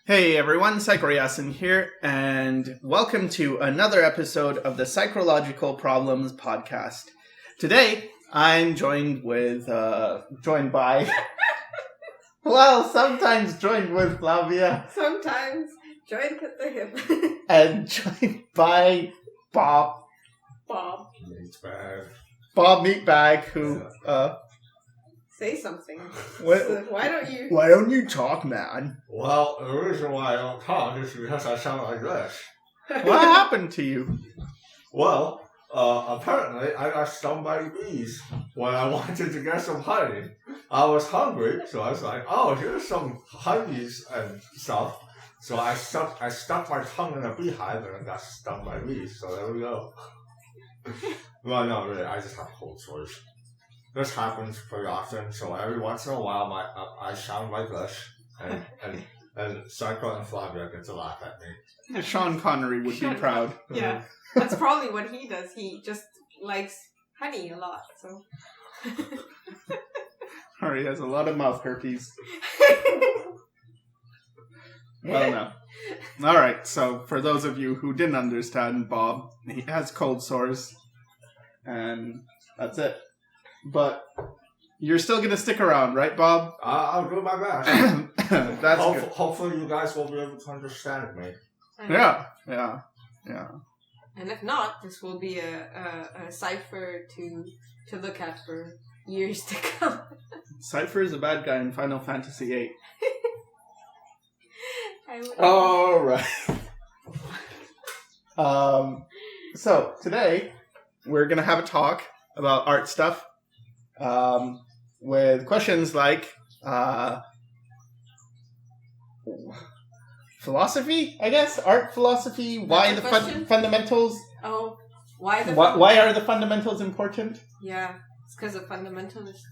Hey everyone, Psychoriasin here, and welcome to another episode of the Psychological Problems Podcast. Today, I'm joined by, sometimes joined with Flavia. Sometimes joined at the hip. And joined by Bob. Meatbag. Bob Meatbag, who, Say something. What? Why don't you? Why don't you talk, man? Well, the reason why I don't talk is because I sound like this. What happened to you? Well, apparently I got stung by bees when I wanted to get some honey. I was hungry, so I was like, oh, here's some honeys and stuff. So I stuck my tongue in a beehive and I got stung by bees. So there we go. Well, no, really, I just have cold sores. This happens pretty often, so every once in a while I sound like this, and Psycho and Flavia get to laugh at me. Sean Connery would be proud. Yeah, that's probably what he does. He just likes honey a lot, so. Or he has a lot of mouth herpes. Well, no. Alright, so for those of you who didn't understand Bob, he has cold sores, and that's it. But you're still going to stick around, right, Bob? I'll do my best. That's good. Hopefully you guys will be able to understand me. Yeah. And if not, this will be a cipher to look at for years to come. Cypher is a bad guy in Final Fantasy VIII. Alright. So, today, we're going to have a talk about art stuff. With questions like philosophy, I guess, art philosophy. Why the fundamentals? Oh, why the? Why are the fundamentals important? Yeah, it's because of fundamentalists.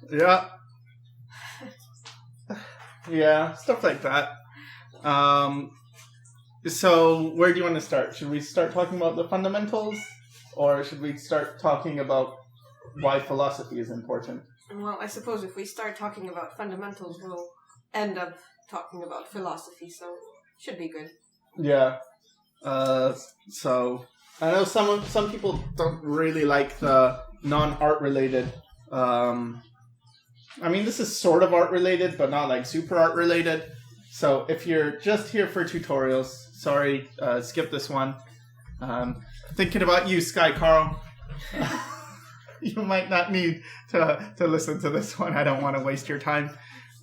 Yeah, yeah, stuff like that. So where do you want to start? Should we start talking about the fundamentals, or should we start talking about why philosophy is important? Well, I suppose if we start talking about fundamentals, we'll end up talking about philosophy, so should be good. Yeah. So I know some people don't really like the non-art related. I mean, this is sort of art related, but not like super art related. So if you're just here for tutorials, sorry, skip this one. Thinking about you, Sky Carl. You might not need to listen to this one. I don't want to waste your time.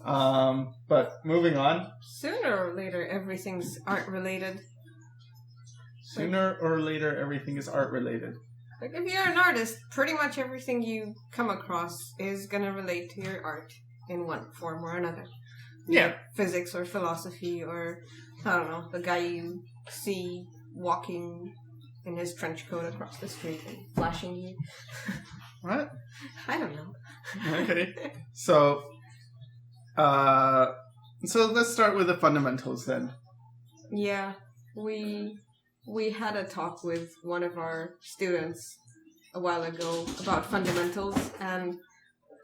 But moving on. Sooner or later, everything's art related. Sooner or later, everything is art related. Like, if you're an artist, pretty much everything you come across is going to relate to your art in one form or another. Yeah. Physics or philosophy or, I don't know, the guy you see walking in his trench coat across the street and flashing you. What? I don't know. Okay. So let's start with the fundamentals then. Yeah. We had a talk with one of our students a while ago about fundamentals, and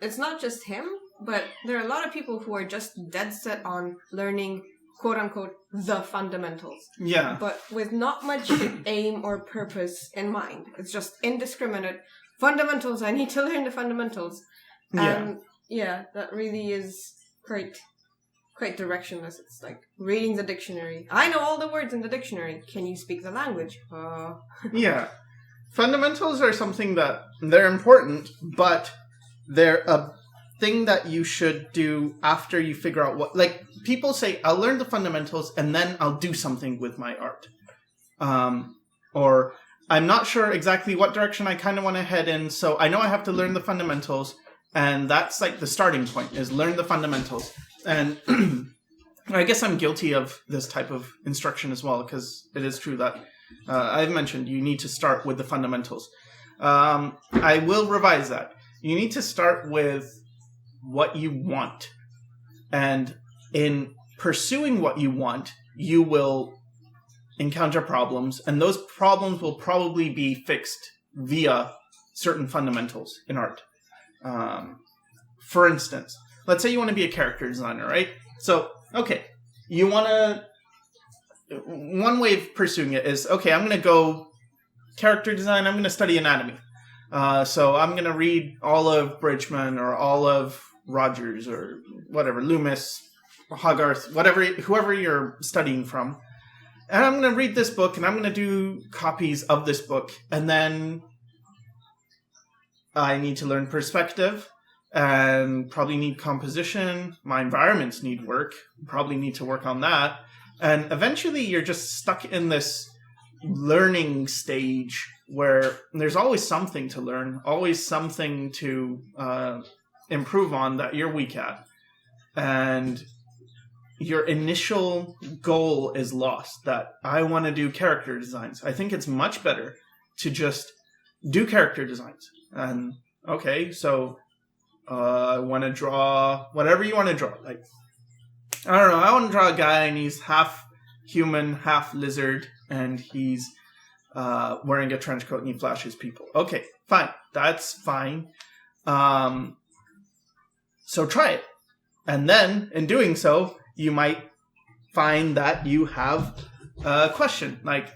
it's not just him, but there are a lot of people who are just dead set on learning quote-unquote the fundamentals. Yeah. But with not much aim or purpose in mind. It's just indiscriminate. Fundamentals, I need to learn the fundamentals. And yeah, that really is quite directionless. It's like reading the dictionary. I know all the words in the dictionary. Can you speak the language? Yeah. Fundamentals are something that they're important, but they're a thing that you should do after you figure out what, like, people say, I'll learn the fundamentals and then I'll do something with my art. Or I'm not sure exactly what direction I kind of want to head in, so I know I have to learn the fundamentals, and that's like the starting point, is learn the fundamentals. And I guess I'm guilty of this type of instruction as well, because it is true that I've mentioned you need to start with the fundamentals. I will revise that. You need to start with what you want. And in pursuing what you want, you will encounter problems, and those problems will probably be fixed via certain fundamentals in art. For instance, let's say you want to be a character designer, right? So, okay, you want to... One way of pursuing it is, okay, I'm going to go character design, I'm going to study anatomy. So I'm going to read all of Bridgman or all of Rogers or whatever, Loomis, Hogarth, whoever you're studying from. And I'm going to read this book and I'm going to do copies of this book. And then I need to learn perspective and probably need composition. My environments need work. Probably need to work on that. And eventually you're just stuck in this learning stage where there's always something to learn, always something to improve on that you're weak at. And your initial goal is lost, that I want to do character designs. I think it's much better to just do character designs. And, okay, so I want to draw whatever you want to draw. Like, I don't know, I want to draw a guy and he's half human, half lizard, and he's wearing a trench coat and he flashes people. Okay, fine. That's fine. So try it. And then, in doing so, you might find that you have a question. Like,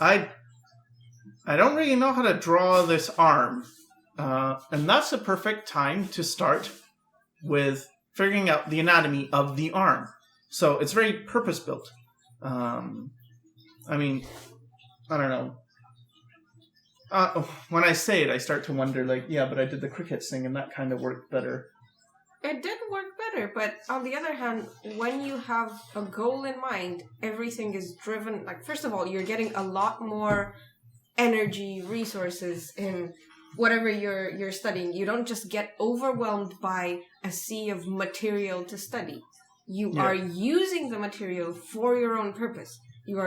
I don't really know how to draw this arm. And that's a perfect time to start with figuring out the anatomy of the arm. So it's very purpose-built. I mean, I don't know. When I say it, I start to wonder, like, yeah, but I did the crickets thing and that kind of worked better. It did work better, but on the other hand, when you have a goal in mind, everything is driven, like, first of all, you're getting a lot more energy, resources in whatever you're studying. You don't just get overwhelmed by a sea of material to study. You are using the material for your own purpose. You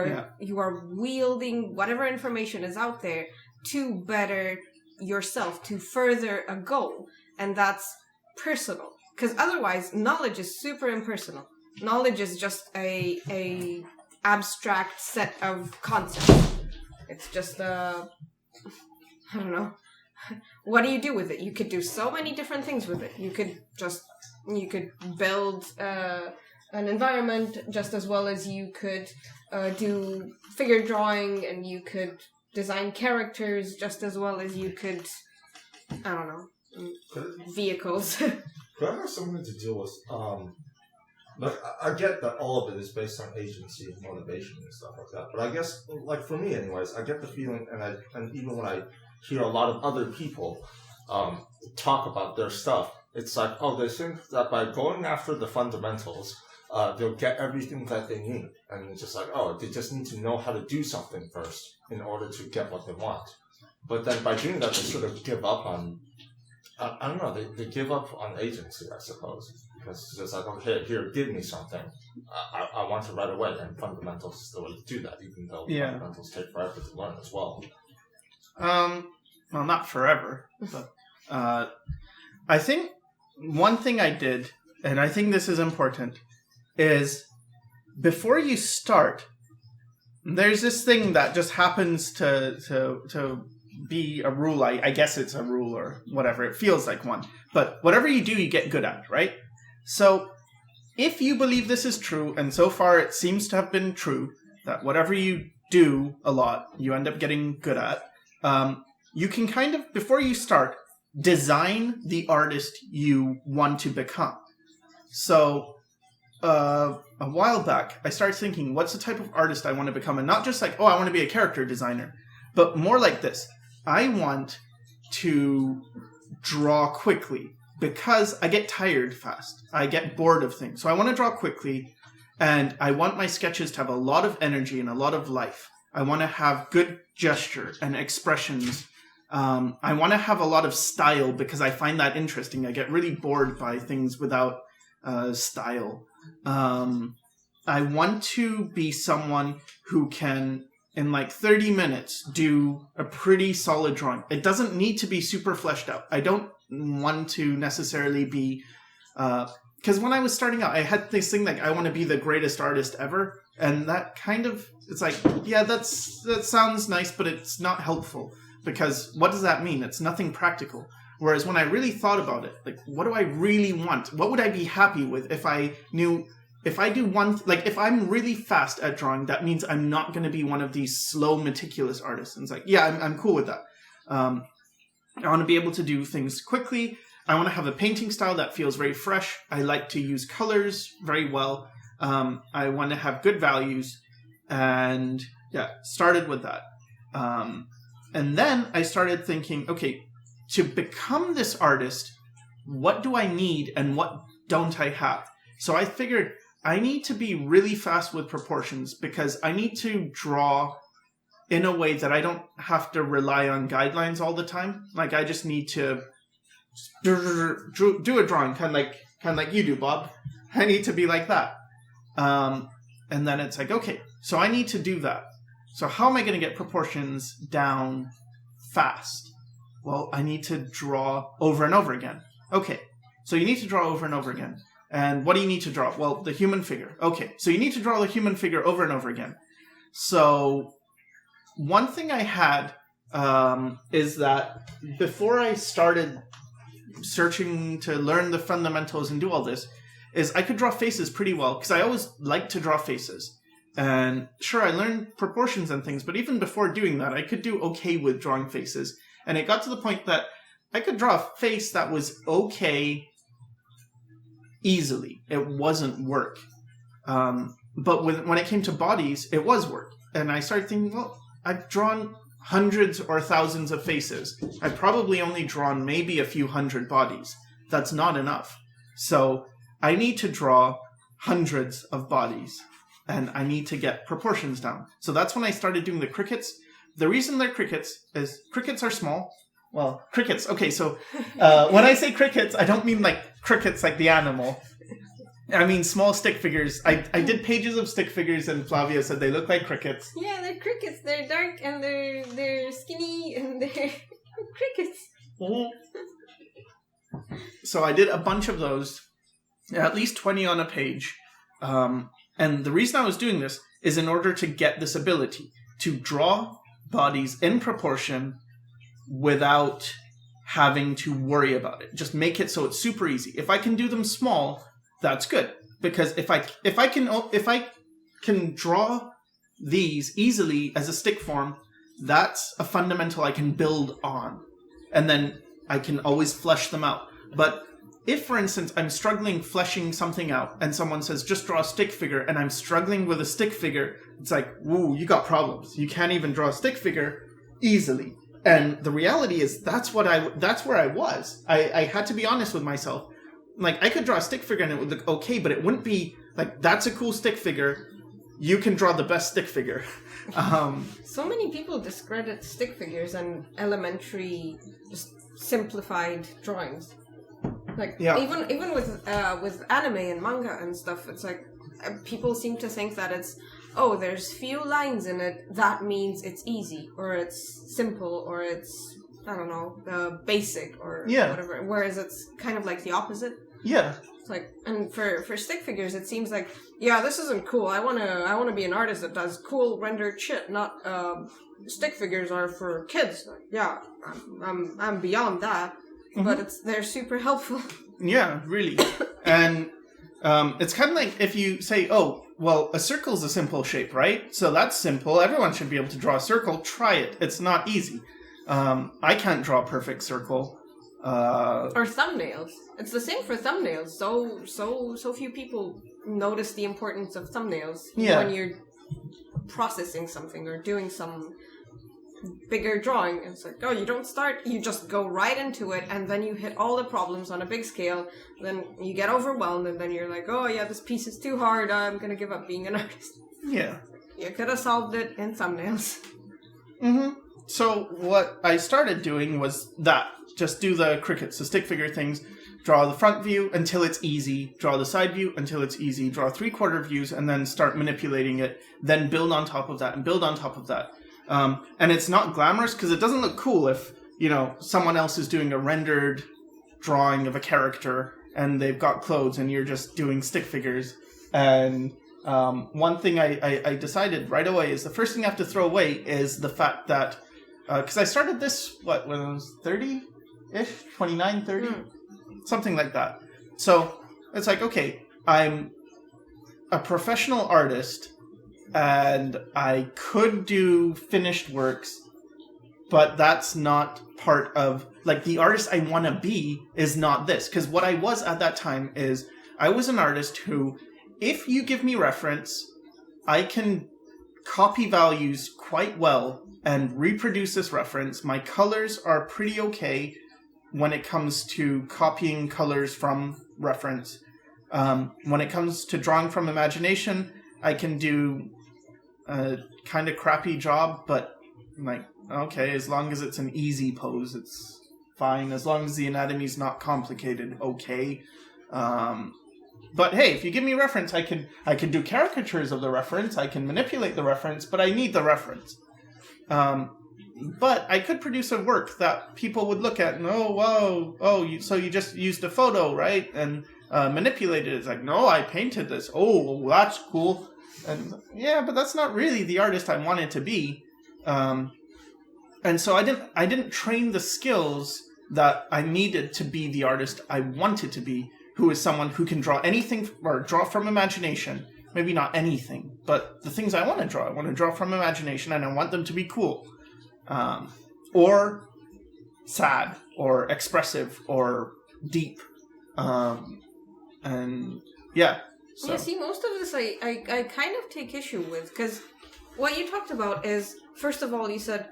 are wielding whatever information is out there to better yourself, to further a goal. And that's personal. Because otherwise, knowledge is super impersonal. Knowledge is just a abstract set of concepts. It's just I don't know. What do you do with it? You could do so many different things with it. You could build an environment just as well as you could do figure drawing, and you could design characters just as well as you could, I don't know, vehicles. Could I have something to do with, like, I get that all of it is based on agency and motivation and stuff like that, but I guess, like, for me anyways, I get the feeling, and even when I hear a lot of other people talk about their stuff, it's like, oh, they think that by going after the fundamentals, they'll get everything that they need, and it's just like, oh, they just need to know how to do something first in order to get what they want. But then by doing that, they sort of give up on, I don't know, they give up on agency, I suppose. Because it's just like, okay, here, give me something. I want it right away. And fundamentals is the way to do that, even though fundamentals take forever to learn as well. Well, not forever. But I think one thing I did, and I think this is important, is before you start, there's this thing that just happens to be a rule. I guess it's a rule or whatever. It feels like one. But whatever you do, you get good at, right? So if you believe this is true, and so far it seems to have been true, that whatever you do a lot, you end up getting good at, you can kind of, before you start, design the artist you want to become. So a while back, I started thinking, what's the type of artist I want to become? And not just like, oh, I want to be a character designer, but more like this. I want to draw quickly because I get tired fast. I get bored of things. So I want to draw quickly, and I want my sketches to have a lot of energy and a lot of life. I want to have good gesture and expressions. I want to have a lot of style because I find that interesting. I get really bored by things without style. I want to be someone who can, in like 30 minutes, do a pretty solid drawing. It doesn't need to be super fleshed out. I don't want to necessarily be... because when I was starting out, I had this thing like, I want to be the greatest artist ever. And that kind of... It's like, yeah, that sounds nice, but it's not helpful. Because what does that mean? It's nothing practical. Whereas when I really thought about it, like, what do I really want? What would I be happy with if I knew if I do one, like if I'm really fast at drawing, that means I'm not going to be one of these slow, meticulous artists. And it's like, yeah, I'm cool with that. I want to be able to do things quickly. I want to have a painting style that feels very fresh. I like to use colors very well. I want to have good values. And yeah, started with that. And then I started thinking, okay, to become this artist, what do I need and what don't I have? So I figured I need to be really fast with proportions because I need to draw in a way that I don't have to rely on guidelines all the time. Like I just need to do a drawing, kind of like you do, Bob. I need to be like that. And then it's like, okay, so I need to do that. So how am I going to get proportions down fast? Well, I need to draw over and over again. Okay, so you need to draw over and over again. And what do you need to draw? Well, the human figure. Okay, so you need to draw the human figure over and over again. So one thing I had is that before I started searching to learn the fundamentals and do all this, is I could draw faces pretty well because I always liked to draw faces. And sure, I learned proportions and things, but even before doing that, I could do okay with drawing faces. And it got to the point that I could draw a face that was okay easily. It wasn't work. But when it came to bodies, it was work. And I started thinking, well, I've drawn hundreds or thousands of faces. I've probably only drawn maybe a few hundred bodies. That's not enough. So I need to draw hundreds of bodies. And I need to get proportions down. So that's when I started doing the crickets. The reason they're crickets is crickets are small. Well, crickets. Okay, so when I say crickets, I don't mean like crickets like the animal. I mean small stick figures. I did pages of stick figures and Flavia said they look like crickets. Yeah, they're crickets. They're dark and they're skinny and they're crickets. Mm-hmm. So I did a bunch of those, at least 20 on a page. And the reason I was doing this is in order to get this ability to draw bodies in proportion without having to worry about it. Just make it so it's super easy. If I can do them small, that's good. Because if I can draw these easily as a stick form, that's a fundamental I can build on. And then I can always flesh them out. But if, for instance, I'm struggling fleshing something out and someone says, just draw a stick figure, and I'm struggling with a stick figure, it's like, woo, you got problems. You can't even draw a stick figure easily. And the reality is that's where I was. I had to be honest with myself. Like, I could draw a stick figure and it would look okay, but it wouldn't be like, that's a cool stick figure. You can draw the best stick figure. So many people discredit stick figures and elementary, just simplified drawings. Like, yeah. even with anime and manga and stuff, it's like people seem to think that it's, oh, there's few lines in it, that means it's easy, or it's simple, or it's, I don't know, basic, or whatever. Whereas it's kind of like the opposite. Yeah. It's like, and for stick figures, it seems like, yeah, this isn't cool. I wanna be an artist that does cool rendered shit, not stick figures are for kids. Like, yeah, I'm beyond that. Mm-hmm. But they're super helpful. Yeah, really. And it's kind of like if you say, oh, well, a circle's a simple shape, right? So that's simple. Everyone should be able to draw a circle. Try it. It's not easy. I can't draw a perfect circle. Or thumbnails. It's the same for thumbnails. So few people notice the importance of thumbnails when you're processing something or doing some bigger drawing. It's like, oh, you don't start, you just go right into it, and then you hit all the problems on a big scale, then you get overwhelmed, and then you're like, oh yeah, this piece is too hard, I'm gonna give up being an artist. Yeah. You could have solved it in thumbnails. Mm-hmm. So what I started doing was that. Just do the crickets, the stick figure things, draw the front view until it's easy, draw the side view until it's easy, draw 3/4 views, and then start manipulating it, then build on top of that, and build on top of that. And it's not glamorous because it doesn't look cool if, someone else is doing a rendered drawing of a character and they've got clothes and you're just doing stick figures. And one thing I decided right away is the first thing I have to throw away is the fact that, because I started this, when I was 30-ish, 29, 30, something like that. So it's like, okay, I'm a professional artist and I could do finished works, but that's not part of, like, the artist I want to be is not this. Because what I was at that time is I was an artist who, if you give me reference, I can copy values quite well and reproduce this reference. My colors are pretty okay when it comes to copying colors from reference. When it comes to drawing from imagination, I can do a kind of crappy job, but like, okay, as long as it's an easy pose, it's fine. As long as the anatomy's not complicated, okay. But hey, if you give me reference, I can do caricatures of the reference, I can manipulate the reference, but I need the reference. But I could produce a work that people would look at and, oh, wow, so you just used a photo, right? And manipulated it. It's like, no, I painted this. Oh, that's cool. And yeah, but that's not really the artist I wanted to be. And so I didn't train the skills that I needed to be the artist I wanted to be, who is someone who can draw anything or draw from imagination. Maybe not anything, but the things I want to draw. I want to draw from imagination, and I want them to be cool. Or sad, or expressive, or deep. And yeah. So. Yeah, see, most of this I kind of take issue with, because what you talked about is, first of all, you said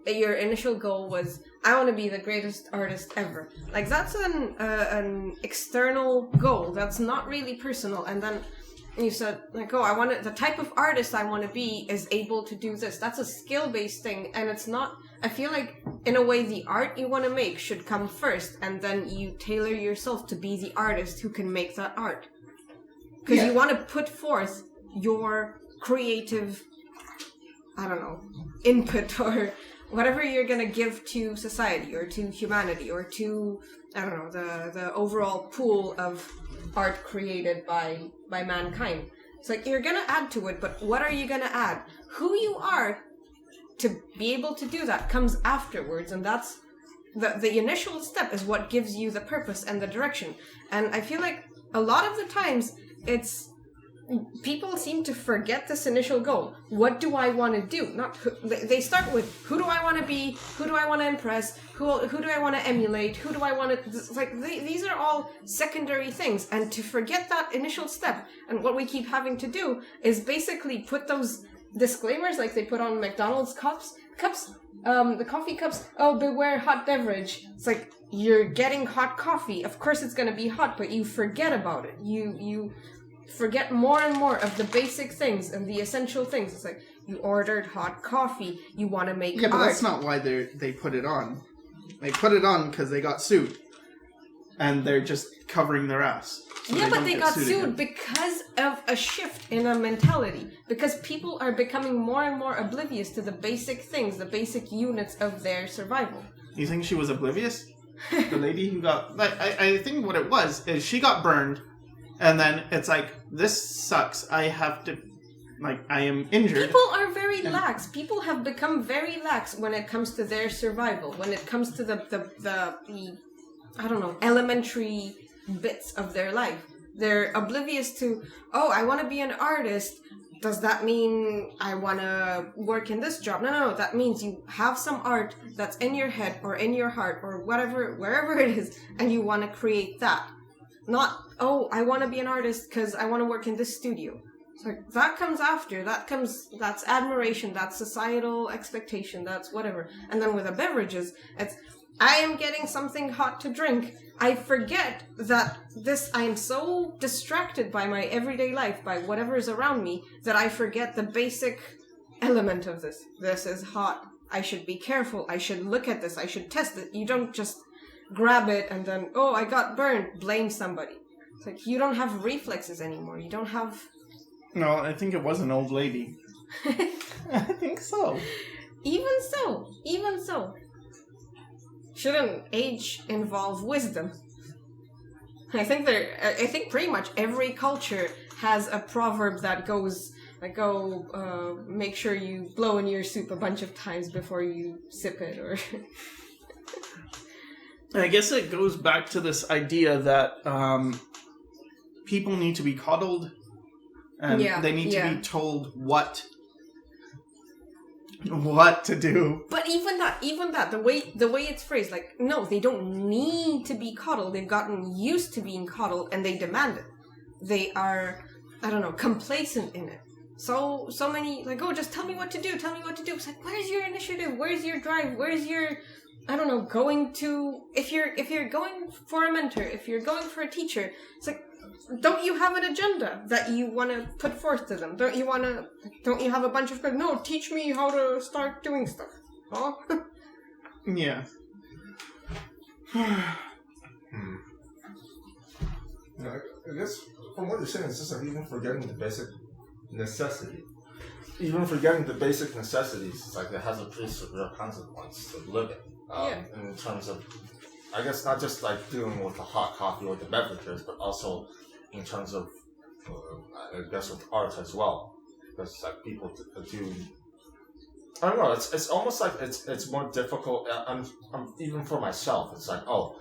your initial goal was, I want to be the greatest artist ever. Like, that's an external goal. That's not really personal. And then you said, like, oh, the type of artist I want to be is able to do this. That's a skill-based thing. And it's not, I feel like, in a way, the art you want to make should come first. And then you tailor yourself to be the artist who can make that art. Because you want to put forth your creative, I don't know, input or whatever you're going to give to society or to humanity or to, I don't know, the overall pool of art created by mankind. It's like, you're going to add to it, but what are you going to add? Who you are to be able to do that comes afterwards, and that's the initial step is what gives you the purpose and the direction. And I feel like a lot of the times people seem to forget this initial goal. What do I want to do? They start with, who do I want to be? Who do I want to impress? Who do I want to emulate? Who do I want to... these are all secondary things. And to forget that initial step, and what we keep having to do is basically put those disclaimers like they put on McDonald's cups, the coffee cups, oh, beware hot beverage. It's like, you're getting hot coffee. Of course it's going to be hot, but you forget about it. You forget more and more of the basic things and the essential things. It's like, you ordered hot coffee, you want to make art. But that's not why they put it on. They put it on because they got sued. And they're just covering their ass. So yeah, but they got sued because of a shift in a mentality. Because people are becoming more and more oblivious to the basic things, the basic units of their survival. You think she was oblivious? The lady who got... I think what it was is she got burned. And then it's like, this sucks. I have to, I am injured. People are very lax. People have become very lax when it comes to their survival. When it comes to the I don't know, elementary bits of their life. They're oblivious to, oh, I want to be an artist. Does that mean I want to work in this job? No. That means you have some art that's in your head or in your heart or whatever, wherever it is, and you want to create that. Not, oh, I want to be an artist because I want to work in this studio. So that comes after. That's admiration. That's societal expectation. That's whatever. And then with the beverages, it's, I am getting something hot to drink. I forget that I am so distracted by my everyday life, by whatever is around me, that I forget the basic element of this. This is hot. I should be careful. I should look at this. I should test it. You don't just grab it and then, oh, I got burned, blame somebody. It's like, you don't have reflexes anymore. You don't have... No, I think it was an old lady. I think so. Even so. Shouldn't age involve wisdom? I think pretty much every culture has a proverb that goes, like, make sure you blow in your soup a bunch of times before you sip it, or... I guess it goes back to this idea that people need to be coddled And they need to be told what to do. But even that, the way it's phrased, like, no, they don't need to be coddled. They've gotten used to being coddled, and they demand it. They are, I don't know, complacent in it. So many, like, oh, just tell me what to do. It's like, where's your initiative? Where's your drive? Where's your, I don't know, going to, if you're going for a mentor, if you're going for a teacher, it's like, don't you have an agenda that you want to put forth to them? Don't you have a bunch of, no, teach me how to start doing stuff. Huh? Yeah. I guess from what you're saying, it's just like even forgetting the basic necessity. Even forgetting the basic necessities, it's like it has a pretty severe consequence to living. In terms of, I guess, not just like dealing with the hot coffee or the beverages, but also in terms of, I guess, with art as well. Because like people do, I don't know. It's almost like it's more difficult. Even for myself, it's like, oh,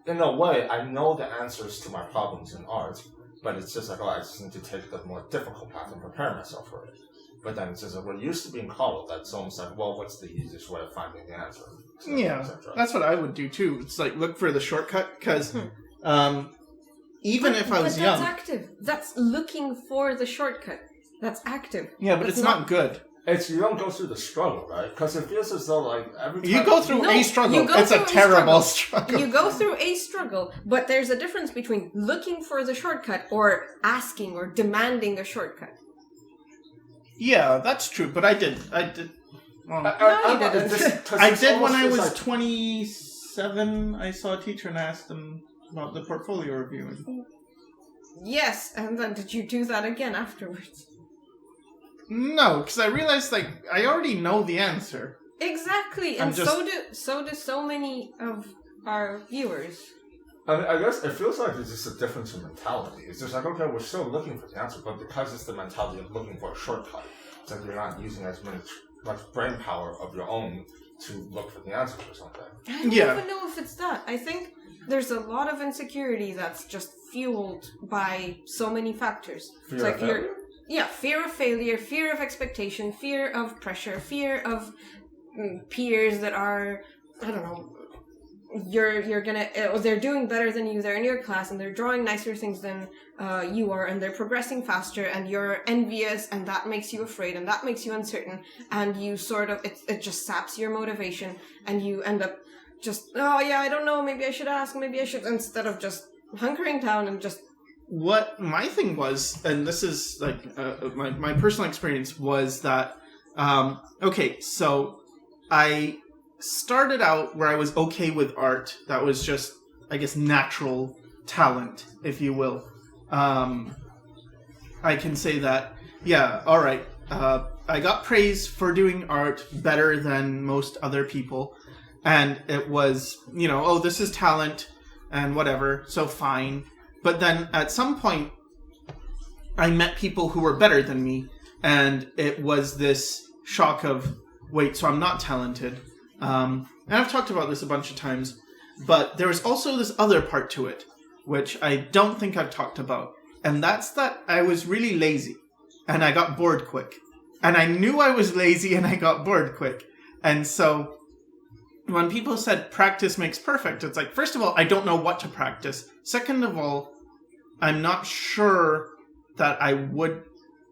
in a way, I know the answers to my problems in art, but it's just like, oh, I just need to take the more difficult path and prepare myself for it. But then it's just like, we're used to being coddled. That's almost like, well, what's the easiest way of finding the answer? That's what I would do too. It's like, look for the shortcut, because even if I was young... That's active. That's looking for the shortcut. That's active. Yeah, but it's not good. You don't go through the struggle, right? Because it feels as though, like, every time... You go through a struggle. It's a terrible struggle. You go through a struggle, but there's a difference between looking for the shortcut or asking or demanding a shortcut. Yeah, that's true, but I did. Well, no, you didn't. I did when I was 27. I saw a teacher and asked them about the portfolio reviewing. Yes, and then did you do that again afterwards? No, because I realized, like, I already know the answer. Exactly, and so do so many of our viewers. I mean, I guess it feels like it's just a difference in mentality. It's just like, okay, we're still looking for the answer, but because it's the mentality of looking for a shortcut, it's like you're not using as much brain power of your own to look for the answer or something. I don't even know if it's that. I think there's a lot of insecurity that's just fueled by so many factors. Fear of failure? Fear of failure, fear of expectation, fear of pressure, fear of peers that are, I don't know, they're doing better than you, they're in your class, and they're drawing nicer things than you are, and they're progressing faster, and you're envious, and that makes you afraid, and that makes you uncertain, and you sort of, it just saps your motivation, and you end up just, oh yeah, I don't know, maybe I should ask, maybe I should, instead of just hunkering down and just... What my thing was, and this is like my personal experience, was that, okay, so I started out where I was okay with art. That was just, I guess, natural talent, if you will. I can say that, yeah, all right. I got praise for doing art better than most other people. And it was, oh, this is talent and whatever, so fine. But then at some point, I met people who were better than me. And it was this shock of, wait, so I'm not talented. And I've talked about this a bunch of times. But there was also this other part to it, which I don't think I've talked about. And that's that I was really lazy. And I got bored quick. And I knew I was lazy and I got bored quick. And so when people said practice makes perfect, it's like, first of all, I don't know what to practice. Second of all, I'm not sure that I would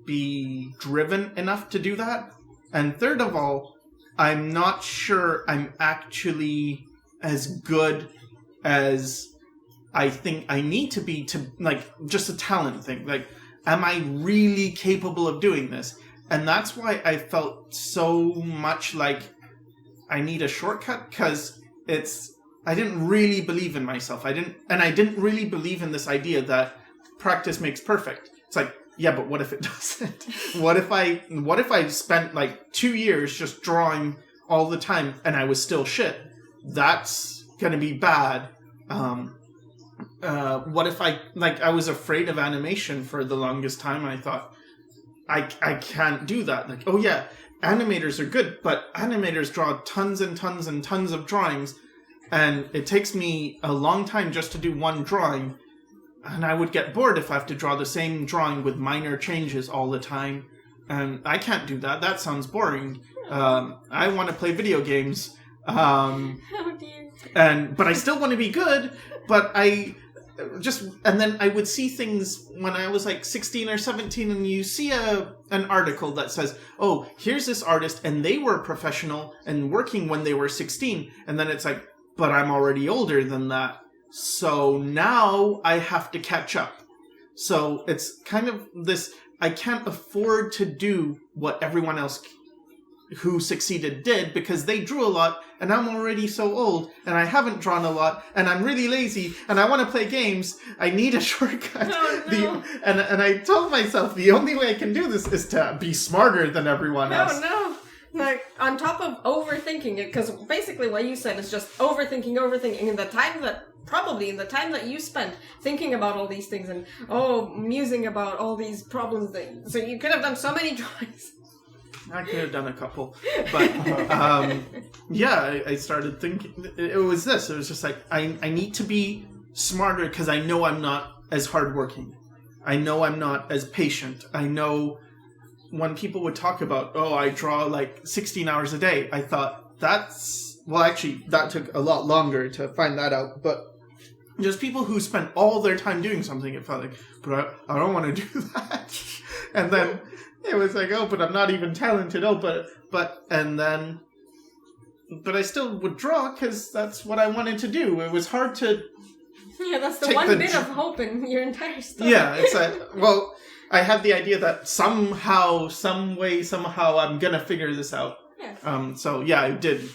be driven enough to do that. And third of all, I'm not sure I'm actually as good as I think I need to be to, like, just a talent thing. Like, am I really capable of doing this? And that's why I felt so much like I need a shortcut, because I didn't really believe in myself. I didn't really believe in this idea that practice makes perfect. It's like, yeah, but what if it doesn't? What if I spent like 2 years just drawing all the time and I was still shit? That's gonna be bad. What if I was afraid of animation for the longest time? I thought, I can't do that. Like, oh yeah, animators are good, but animators draw tons and tons and tons of drawings, and it takes me a long time just to do one drawing. And I would get bored if I have to draw the same drawing with minor changes all the time. And I can't do that. That sounds boring. I want to play video games. Oh dear. But I still want to be good. But and then I would see things when I was like 16 or 17, and you see an article that says, oh, here's this artist, and they were professional and working when they were 16. And then it's like, but I'm already older than that. So now I have to catch up. So it's kind of this, I can't afford to do what everyone else who succeeded did, because they drew a lot and I'm already so old and I haven't drawn a lot and I'm really lazy and I want to play games. I need a shortcut. Oh, no. And I told myself the only way I can do this is to be smarter than everyone else. No. Like, on top of overthinking it, because basically what you said is just overthinking, and the time that you spent thinking about all these things and, musing about all these problems, so you could have done so many drawings. I could have done a couple, but I started thinking, it was just like, I need to be smarter because I know I'm not as hardworking. I know I'm not as patient. I know when people would talk about, I draw like 16 hours a day, I thought that took a lot longer to find that out, but just people who spent all their time doing something, it felt like, but I don't want to do that. And then it was like, but I'm not even talented. But I still would draw because that's what I wanted to do. It was hard to. Yeah, that's the one bit of hope in your entire story. Yeah, it's like, I had the idea that somehow, some way, somehow, I'm gonna figure this out. Yeah. I did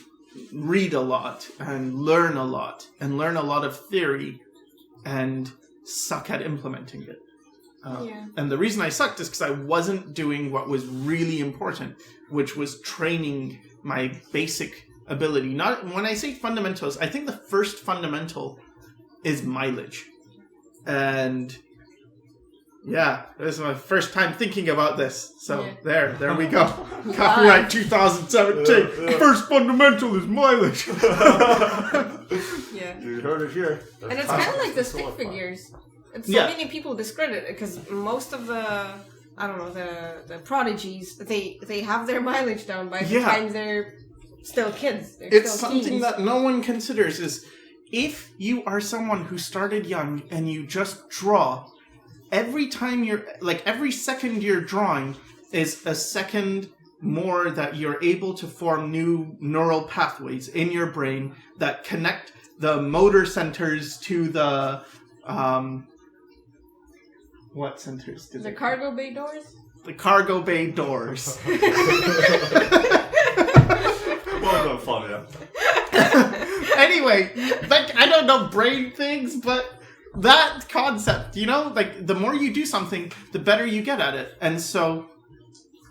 read a lot and learn a lot of theory and suck at implementing it. And the reason I sucked is because I wasn't doing what was really important, which was training my basic ability. Not when I say fundamentals, I think the first fundamental is mileage. And this is my first time thinking about this. So there we go. Copyright 2017. First fundamental is mileage. Yeah. You heard it here. And it's kind of like the stick figures. So many people discredit it because most of the prodigies, they have their mileage down by the time they're still kids. It's something that no one considers is if you are someone who started young and you just draw, every second you're drawing is a second more that you're able to form new neural pathways in your brain that connect the motor centers to the what centers? The cargo bay doors? The cargo bay doors. Well done, Flavia. Anyway, I don't know brain things, but that concept, the more you do something, the better you get at it. And so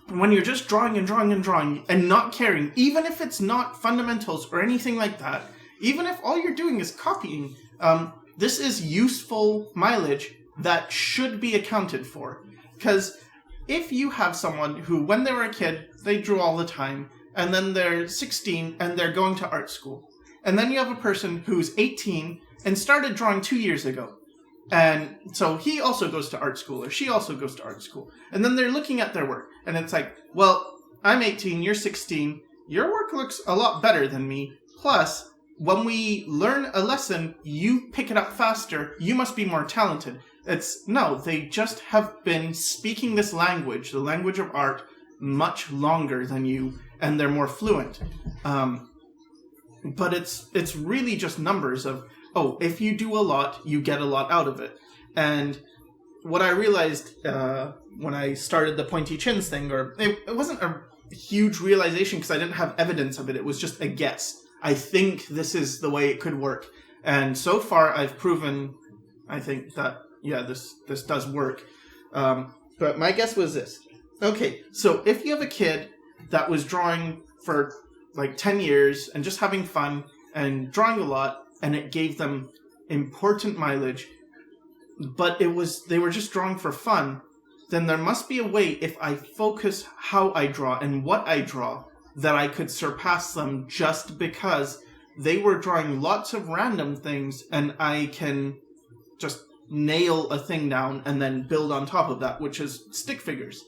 when you're just drawing and not caring, even if it's not fundamentals or anything like that, even if all you're doing is copying, this is useful mileage that should be accounted for. Because if you have someone who, when they were a kid, they drew all the time, and then they're 16 and they're going to art school, and then you have a person who's 18 and started drawing 2 years ago, and so he also goes to art school, or she also goes to art school, and then they're looking at their work, and it's like, well, I'm 18, you're 16, your work looks a lot better than me, plus, when we learn a lesson, you pick it up faster, you must be more talented. They just have been speaking this language, the language of art, much longer than you, and they're more fluent. But it's really just numbers of, if you do a lot, you get a lot out of it. And what I realized when I started the pointy chins thing, or it wasn't a huge realization because I didn't have evidence of it, it was just a guess. I think this is the way it could work. And so far I've proven, I think that, this does work. But my guess was this. Okay, so if you have a kid that was drawing for like 10 years and just having fun and drawing a lot, and it gave them important mileage, but they were just drawing for fun, then there must be a way, if I focus how I draw and what I draw, that I could surpass them just because they were drawing lots of random things and I can just nail a thing down and then build on top of that, which is stick figures.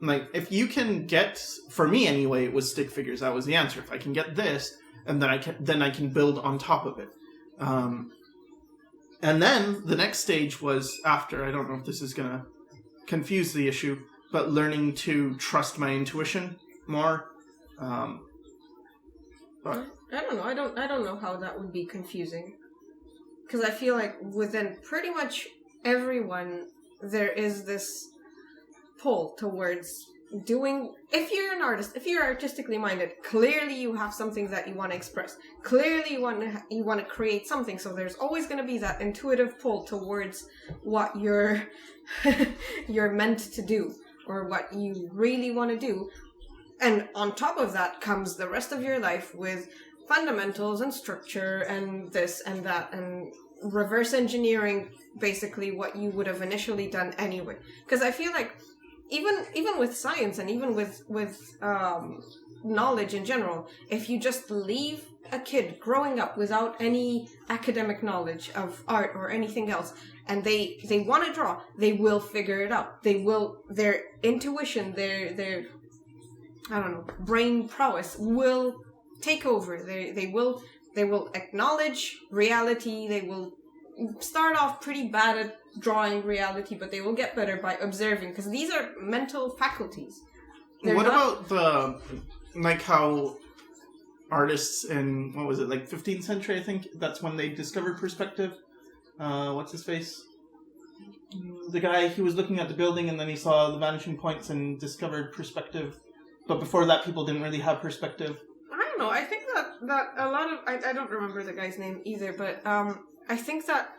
Like, if you can get, for me anyway, it was stick figures. That was the answer. If I can get this, and then I can build on top of it. And then the next stage was after, I don't know if this is going to confuse the issue, but learning to trust my intuition more. But I don't know. I don't know how that would be confusing. Because I feel like within pretty much everyone, there is this pull towards doing... If you're an artist, if you're artistically minded, clearly you have something that you want to express. Clearly you want to create something. So there's always going to be that intuitive pull towards what you're meant to do, or what you really want to do. And on top of that comes the rest of your life with fundamentals and structure and this and that, and reverse engineering basically what you would have initially done anyway. Because I feel like even with science and even with knowledge in general, if you just leave a kid growing up without any academic knowledge of art or anything else, and they want to draw, they will figure it out. Their intuition, their I don't know, brain prowess will take over. They will acknowledge reality. They will start off pretty bad at drawing reality, but they will get better by observing, because these are mental faculties. What about like how artists in, what was it, like 15th century, I think that's when they discovered perspective. What's his face? The guy, he was looking at the building and then he saw the vanishing points and discovered perspective. But before that, people didn't really have perspective. I don't know. I think that a lot of... I don't remember the guy's name either, but I think that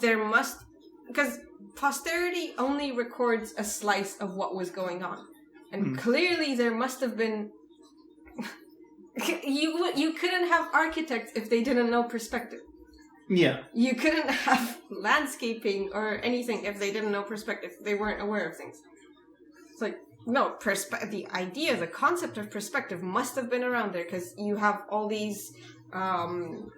there must... Because posterity only records a slice of what was going on. And clearly there must have been... You couldn't have architects if they didn't know perspective. Yeah. You couldn't have landscaping or anything if they didn't know perspective. They weren't aware of things. It's like... No, the idea, the concept of perspective must have been around there, because you have all these, the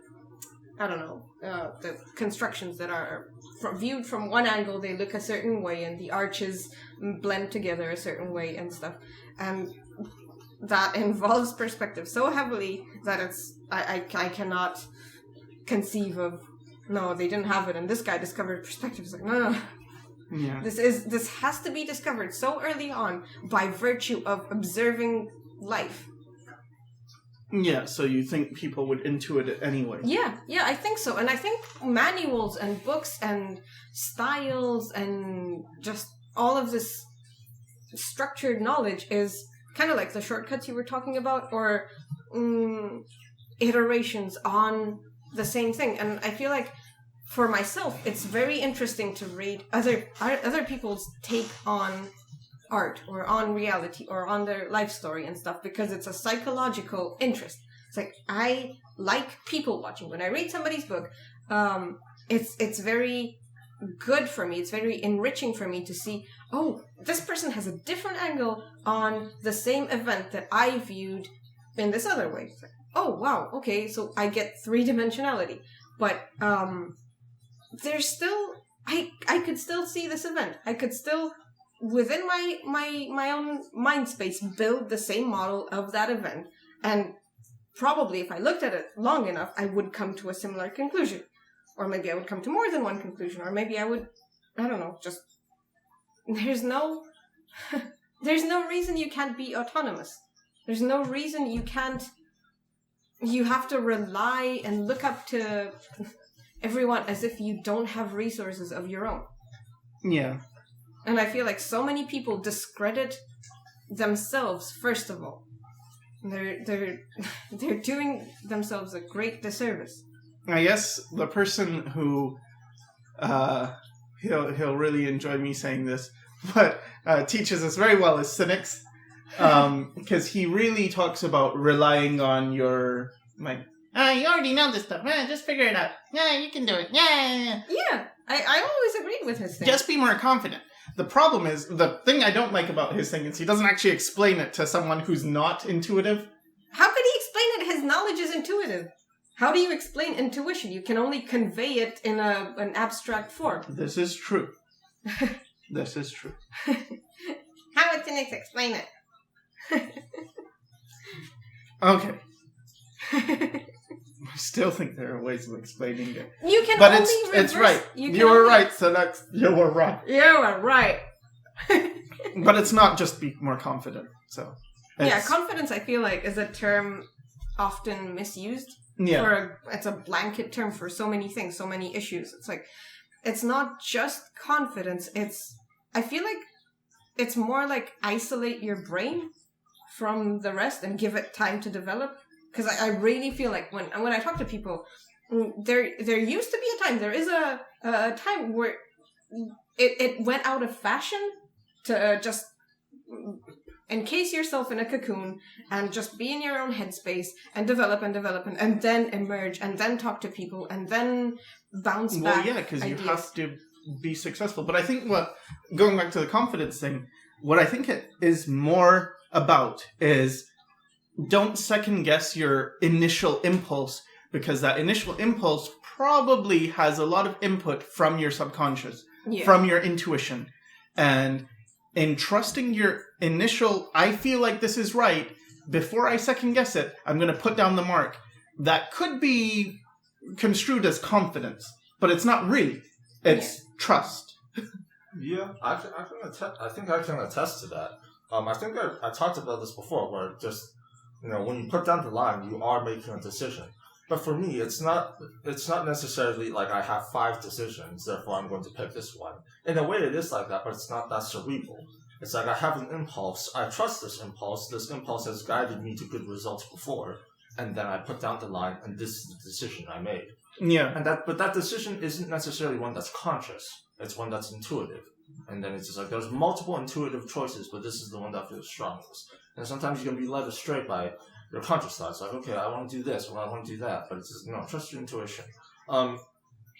constructions that are viewed from one angle, they look a certain way, and the arches blend together a certain way and stuff. And that involves perspective so heavily that I cannot conceive of, no, they didn't have it, and this guy discovered perspective. It's like, no. Yeah. This has to be discovered so early on by virtue of observing life. Yeah, so you think people would intuit it anyway. Yeah, I think so. And I think manuals and books and styles and just all of this structured knowledge is kind of like the shortcuts you were talking about, or iterations on the same thing. And I feel like for myself, it's very interesting to read other people's take on art or on reality or on their life story and stuff, because it's a psychological interest. It's like, I like people watching. When I read somebody's book, it's very good for me. It's very enriching for me to see, oh, this person has a different angle on the same event that I viewed in this other way. It's like, oh, wow, okay, so I get three-dimensionality. But there's still, I could still see this event. I could still, within my own mind space, build the same model of that event. And probably if I looked at it long enough, I would come to a similar conclusion. Or maybe I would come to more than one conclusion. Or maybe I would, I don't know, just, there's no reason you can't be autonomous. There's no reason you can't, you have to rely and look up to everyone as if you don't have resources of your own. Yeah. And I feel like so many people discredit themselves, first of all. They're doing themselves a great disservice. I guess the person who he'll really enjoy me saying this, but teaches us very well is cynics. Because he really talks about relying on your, like, you already know this stuff. Just figure it out. Yeah, you can do it. Yeah. Yeah, I always agreed with his thing. Just be more confident. The problem is, the thing I don't like about his thing is he doesn't actually explain it to someone who's not intuitive. How could he explain it? His knowledge is intuitive. How do you explain intuition? You can only convey it in an abstract form. This is true. This is true. How would cynics explain it? Okay. I still think there are ways of explaining it. You can but only it's right. You were right, so that's... You were right. You were right. But it's not just be more confident, so... Yeah, confidence, I feel like, is a term often misused. Yeah. It's a blanket term for so many things, so many issues. It's like, it's not just confidence. I feel like it's more like isolate your brain from the rest and give it time to develop. Because I really feel like when I talk to people, there used to be a time, there is a time where it went out of fashion to just encase yourself in a cocoon and just be in your own headspace and develop and then emerge and then talk to people and then bounce back. Well, yeah, because you have to be successful. But I think going back to the confidence thing, what I think it is more about is don't second guess your initial impulse, because that initial impulse probably has a lot of input from your subconscious, from your intuition. And in trusting your initial, I feel like this is right, before I second guess it, I'm going to put down the mark. That could be construed as confidence, but it's not really. It's trust. Yeah, I think I can attest to that. I think I talked about this before, where just, when you put down the line, you are making a decision. But for me, it's not necessarily like I have 5 decisions, therefore I'm going to pick this one. In a way, it is like that, but it's not that cerebral. It's like I have an impulse. I trust this impulse. This impulse has guided me to good results before, and then I put down the line, and this is the decision I made. Yeah. But that decision isn't necessarily one that's conscious. It's one that's intuitive. And then it's just like there's multiple intuitive choices, but this is the one that feels strongest. And sometimes you can be led astray by your conscious thoughts, like, okay, I want to do this, or I want to do that, but it's just, trust your intuition.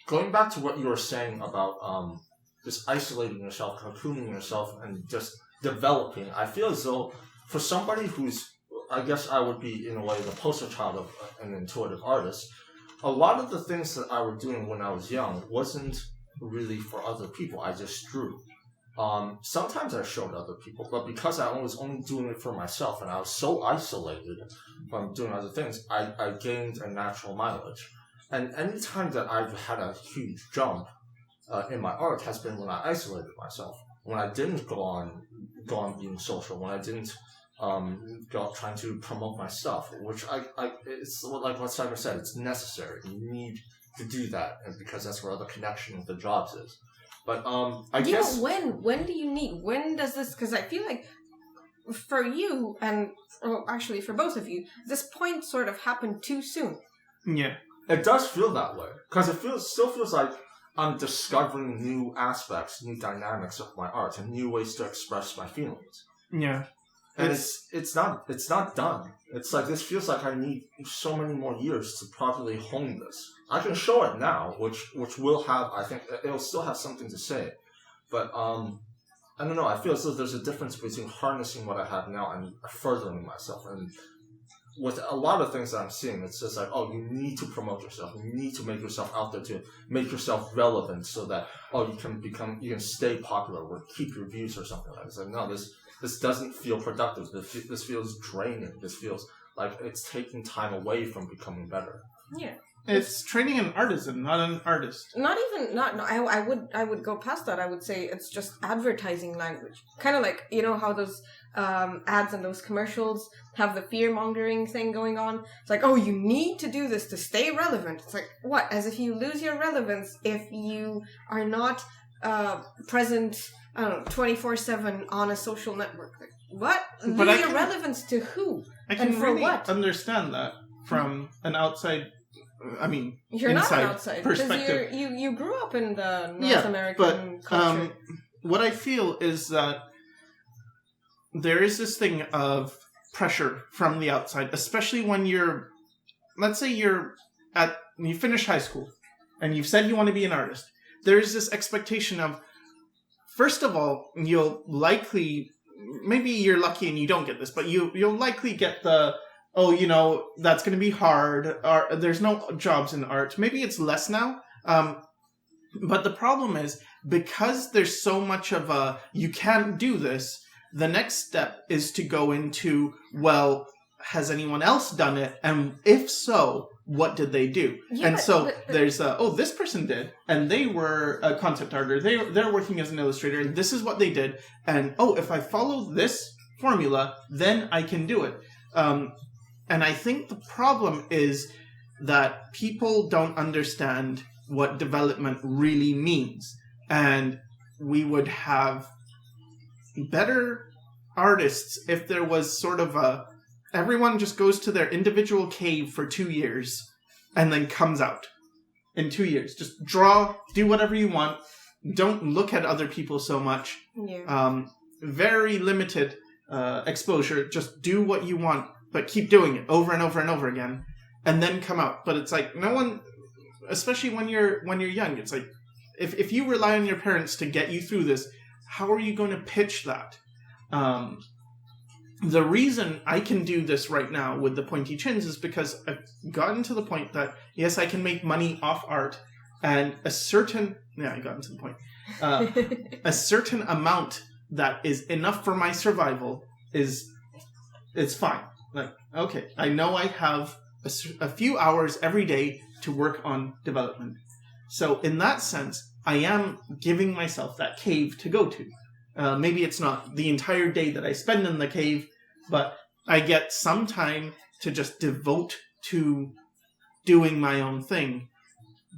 Going back to what you were saying about just isolating yourself, cocooning yourself, and just developing, I feel as though for somebody who's, I guess I would be, in a way, the poster child of an intuitive artist, a lot of the things that I was doing when I was young wasn't really for other people. I just drew. Sometimes I showed other people, but because I was only doing it for myself and I was so isolated from doing other things, I gained a natural mileage. And any time that I've had a huge jump in my art has been when I isolated myself, when I didn't go on being social, when I didn't go out trying to promote my stuff, which it's like what Cyber said, it's necessary. You need to do that, and because that's where the connection with the jobs is. But I guess when do you need? When does this? Because I feel like for you and actually for both of you, this point sort of happened too soon. Yeah, it does feel that way because it still feels like I'm discovering new aspects, new dynamics of my art, and new ways to express my feelings. Yeah, and it's not done. It's like this feels like I need so many more years to properly hone this. I can show it now, which will have, I think, it'll still have something to say. But, I don't know, I feel as though there's a difference between harnessing what I have now and furthering myself. And with a lot of things that I'm seeing, it's just like, oh, you need to promote yourself. You need to make yourself out there to make yourself relevant so that, you can stay popular or keep your views or something like that. It's like, no, this doesn't feel productive. This feels draining. This feels like it's taking time away from becoming better. Yeah. It's training an artisan, not an artist. I would go past that. I would say it's just advertising language. Kind of like, how those ads and those commercials have the fear-mongering thing going on. It's like, oh, you need to do this to stay relevant. It's like, what? As if you lose your relevance if you are not present, 24/7 on a social network. Like, what? Lose your relevance to who? I can and for really what? understand that from an outside... you're not an outside perspective. Because you grew up in the North American culture. What I feel is that there is this thing of pressure from the outside, especially when let's say you finish high school and you've said you want to be an artist. There is this expectation of, first of all, you'll likely, maybe you're lucky and you don't get this, but you'll likely get the oh, you know, that's going to be hard. Or there's no jobs in art. Maybe it's less now. But the problem is, because there's so much of a, you can't do this, the next step is to go into, well, has anyone else done it? And if so, what did they do? Yeah, and so there's, this person did, and they were a concept artist. They're working as an illustrator, and this is what they did. And, if I follow this formula, then I can do it. And I think the problem is that people don't understand what development really means. And we would have better artists if there was sort of everyone just goes to their individual cave for 2 years and then comes out in 2 years. Just draw, do whatever you want. Don't look at other people so much. Yeah. Very limited exposure. Just do what you want, but keep doing it over and over and over again, and then come out. But it's like no one, especially when you're young, it's like if you rely on your parents to get you through this, how are you going to pitch that? The reason I can do this right now with the pointy chins is because I've gotten to the point that, yes, I can make money off art, and I gotten to the point. A certain amount that is enough for my survival it's fine. Like, okay, I know I have a few hours every day to work on development. So in that sense, I am giving myself that cave to go to. Maybe it's not the entire day that I spend in the cave, but I get some time to just devote to doing my own thing.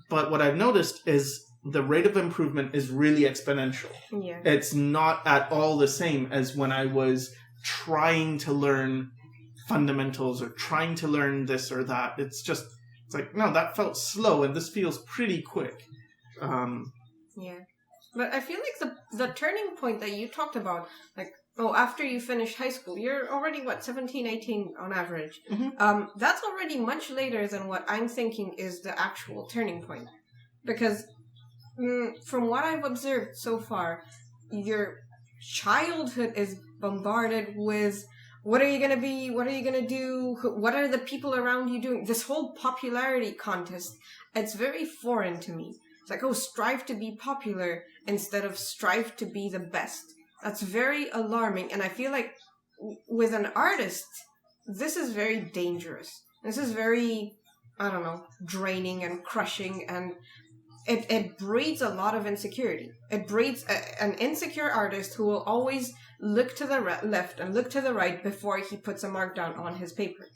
But what I've noticed is the rate of improvement is really exponential. Yeah. It's not at all the same as when I was trying to learn fundamentals or trying to learn this or that. It's like, no, that felt slow and this feels pretty quick. Yeah. But I feel like the turning point that you talked about, like, after you finish high school, you're already, 17, 18 on average. Mm-hmm. That's already much later than what I'm thinking is the actual turning point. Because from what I've observed so far, your childhood is bombarded with, what are you going to be? What are you going to do? What are the people around you doing? This whole popularity contest, it's very foreign to me. It's like, strive to be popular instead of strive to be the best. That's very alarming. And I feel like with an artist, this is very dangerous. This is very, draining and crushing. And it breeds a lot of insecurity. It breeds an insecure artist who will always look to the left and look to the right before he puts a mark down on his paper.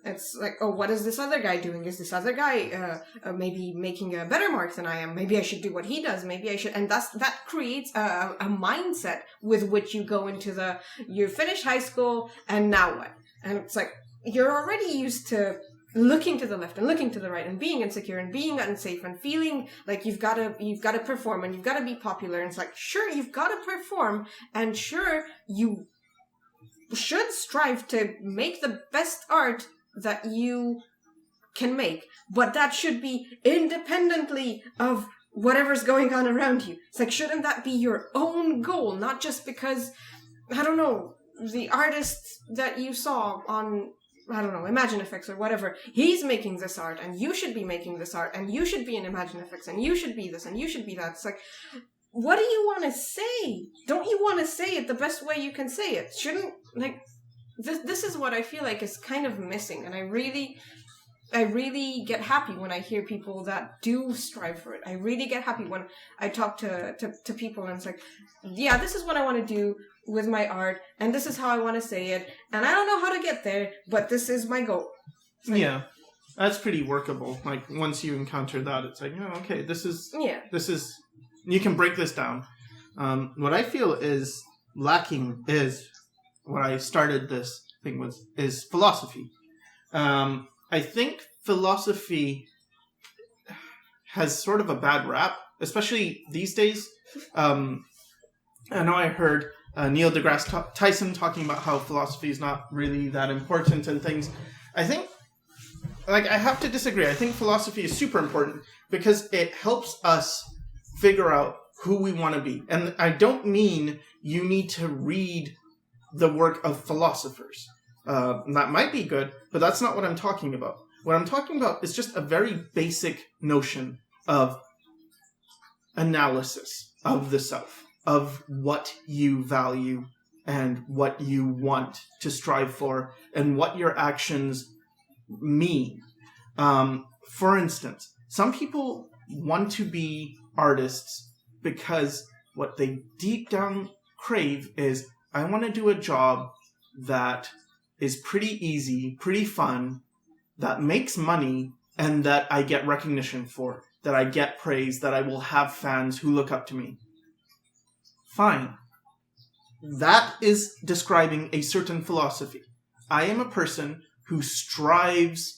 It's like, what is this other guy doing? Is this other guy maybe making a better mark than I am? Maybe I should do what he does. Maybe I should. And that creates a mindset with which you go into you finish high school and now what? And it's like, you're already used to looking to the left and looking to the right and being insecure and being unsafe and feeling like you've got to perform and you've got to be popular. And it's like, sure, you've got to perform, and sure, you should strive to make the best art that you can make, but that should be independently of whatever's going on around you. It's like, shouldn't that be your own goal, not just because, the artist that you saw on, Imaginefix or whatever, he's making this art, and you should be making this art, and you should be in Imaginefix, and you should be this, and you should be that. It's like, what do you want to say? Don't you want to say it the best way you can say it? Shouldn't, This is what I feel like is kind of missing, and I really get happy when I hear people that do strive for it. I really get happy when I talk to people and it's like, yeah, this is what I want to do with my art, and this is how I want to say it, and I don't know how to get there, but this is my goal. Like, yeah, that's pretty workable. Like, once you encounter that, it's like, okay, this is, you can break this down. What I feel is lacking is, what I started this thing with, is philosophy. I think philosophy has sort of a bad rap, especially these days. I know I heard Neil deGrasse Tyson talking about how philosophy is not really that important and things. I think, I have to disagree. I think philosophy is super important because it helps us figure out who we want to be. And I don't mean you need to read the work of philosophers. That might be good, but that's not what I'm talking about. What I'm talking about is just a very basic notion of analysis of the self, of what you value and what you want to strive for and what your actions mean. For instance, some people want to be artists because what they deep down crave is, I want to do a job that is pretty easy, pretty fun, that makes money, and that I get recognition for, that I get praise, that I will have fans who look up to me. Fine. That is describing a certain philosophy. I am a person who strives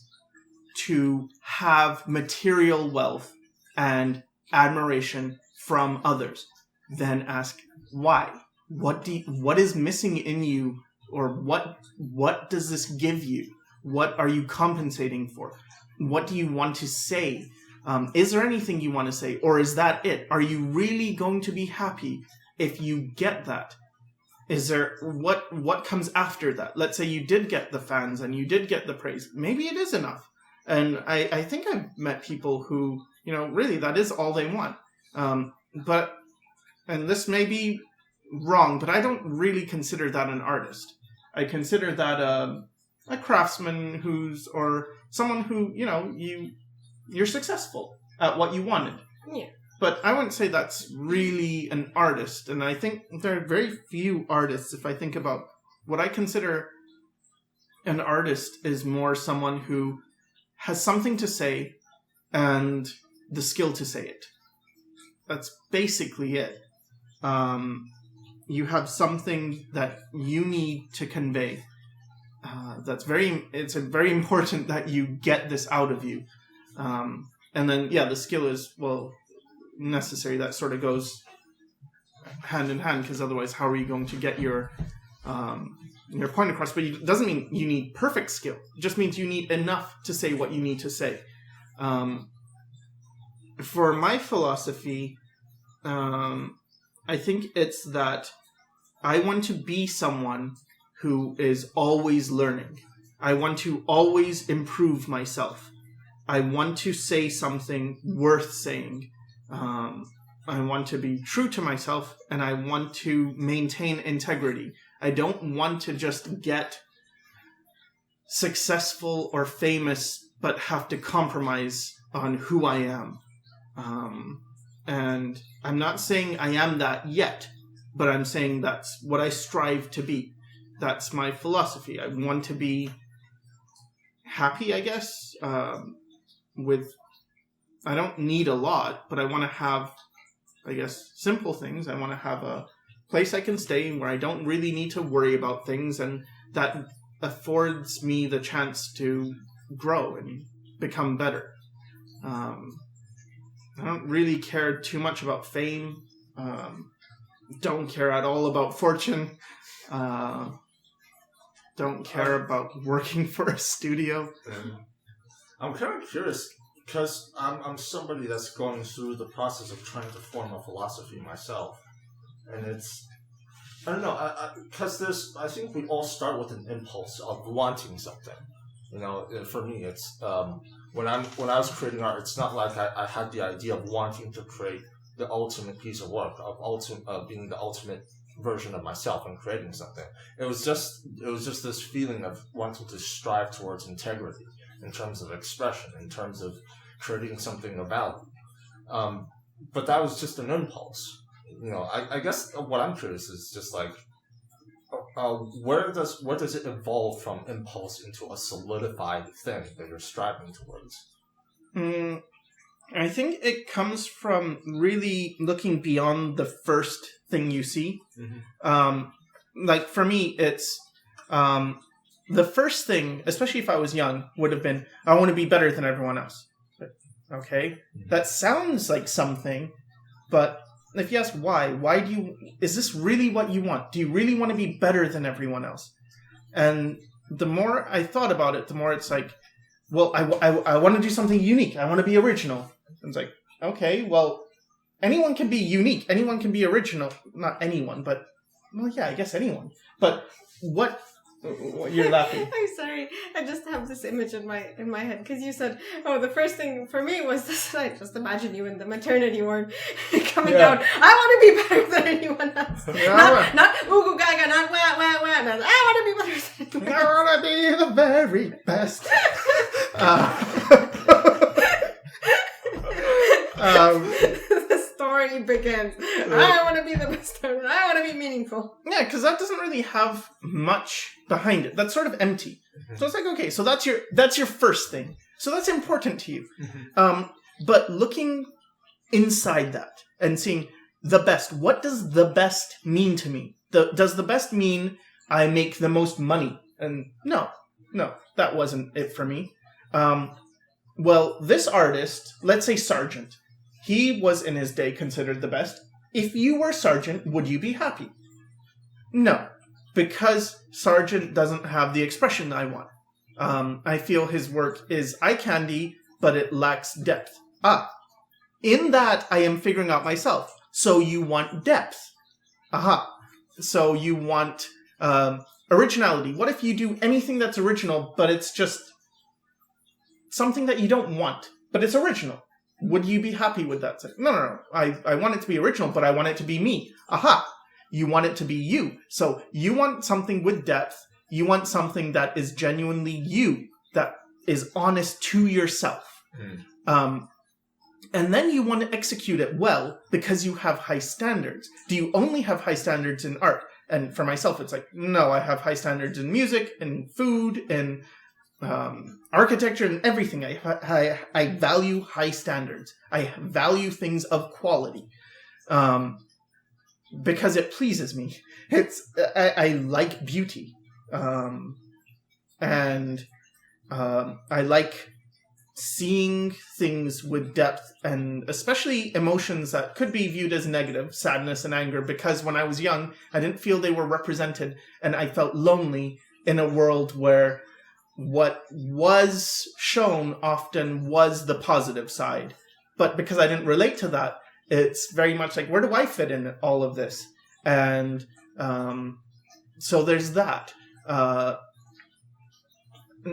to have material wealth and admiration from others. Then ask, why? What is missing in you, or what does this give you? What are you compensating for? What do you want to say? Is there anything you want to say, or is that it? Are you really going to be happy if you get that? Is there what comes after that? Let's say you did get the fans and you did get the praise. Maybe it is enough. And I think I've met people who, really that is all they want. But this may be wrong, but I don't really consider that an artist. I consider that a craftsman or someone who, you're successful at what you wanted. Yeah. But I wouldn't say that's really an artist. And I think there are very few artists. If I think about what I consider an artist is more someone who has something to say and the skill to say it. That's basically it. You have something that you need to convey. It's very important that you get this out of you. And then, the skill is, necessary. That sort of goes hand in hand, because otherwise how are you going to get your point across? But it doesn't mean you need perfect skill. It just means you need enough to say what you need to say. For my philosophy, I think it's that I want to be someone who is always learning. I want to always improve myself. I want to say something worth saying. I want to be true to myself, and I want to maintain integrity. I don't want to just get successful or famous, but have to compromise on who I am. And I'm not saying I am that yet, but I'm saying that's what I strive to be. That's my philosophy. I want to be happy, I guess, I don't need a lot, but I want to have, I guess, simple things. I want to have a place I can stay where I don't really need to worry about things, and that affords me the chance to grow and become better. I don't really care too much about fame. Don't care at all about fortune. Don't care about working for a studio. I'm kind of curious, because I'm somebody that's going through the process of trying to form a philosophy myself. And it's, I don't know, because I think we all start with an impulse of wanting something. For me, it's, when I was creating art, it's not like I had the idea of wanting to create the ultimate piece of work, of being the ultimate version of myself and creating something. It was just this feeling of wanting to strive towards integrity in terms of expression, in terms of creating something of value. But that was just an impulse. I guess what I'm curious is just like, where does it evolve from impulse into a solidified thing that you're striving towards? I think it comes from really looking beyond the first thing you see. Mm-hmm. Like for me, it's the first thing, especially if I was young, would have been, I want to be better than everyone else. Okay, that sounds like something, but if you ask why is this really what you want? Do you really want to be better than everyone else? And the more I thought about it, the more it's like, well, I want to do something unique. I want to be original. And it's like, okay, well, anyone can be unique. Anyone can be original. Not anyone, but, well, yeah, I guess anyone. But what You're laughing. I'm sorry. I just have this image in my head because you said, "Oh, the first thing for me was this." I just imagine you in the maternity ward coming out. I want to be better than anyone else. Not ooh goo gaga, not wah wah wah. No, I want to be better than anyone else. I want to be the very best. The story begins. I want to be the best. I want to be meaningful. Yeah, because that doesn't really have much behind it. That's sort of empty. So it's like, okay, so that's your first thing. So that's important to you. But looking inside that and seeing the best. What does the best mean to me? Does the best mean I make the most money? And no, that wasn't it for me. Well, this artist, let's say Sargent, he was in his day considered the best. If you were Sargent, would you be happy? No, because Sargent doesn't have the expression I want. I feel his work is eye candy, but it lacks depth. In that, I am figuring out myself. So you want depth. So you want originality. What if you do anything that's original, but it's just something that you don't want, but it's original? Would you be happy with that? Like, no. I want it to be original, but I want it to be me. You want it to be you. So you want something with depth. You want something that is genuinely you, that is honest to yourself. And then you want to execute it well because you have high standards. Do you only have high standards in art? And for myself, it's like, no, I have high standards in music, in food, in architecture, and everything. I value high standards. I value things of quality because it pleases me. I like beauty, and I like seeing things with depth, and especially emotions that could be viewed as negative, sadness and anger, because when I was young, I didn't feel they were represented, and I felt lonely in a world where what was shown often was the positive side. But because I didn't relate to that, it's very much like, where do I fit in all of this? And so there's that.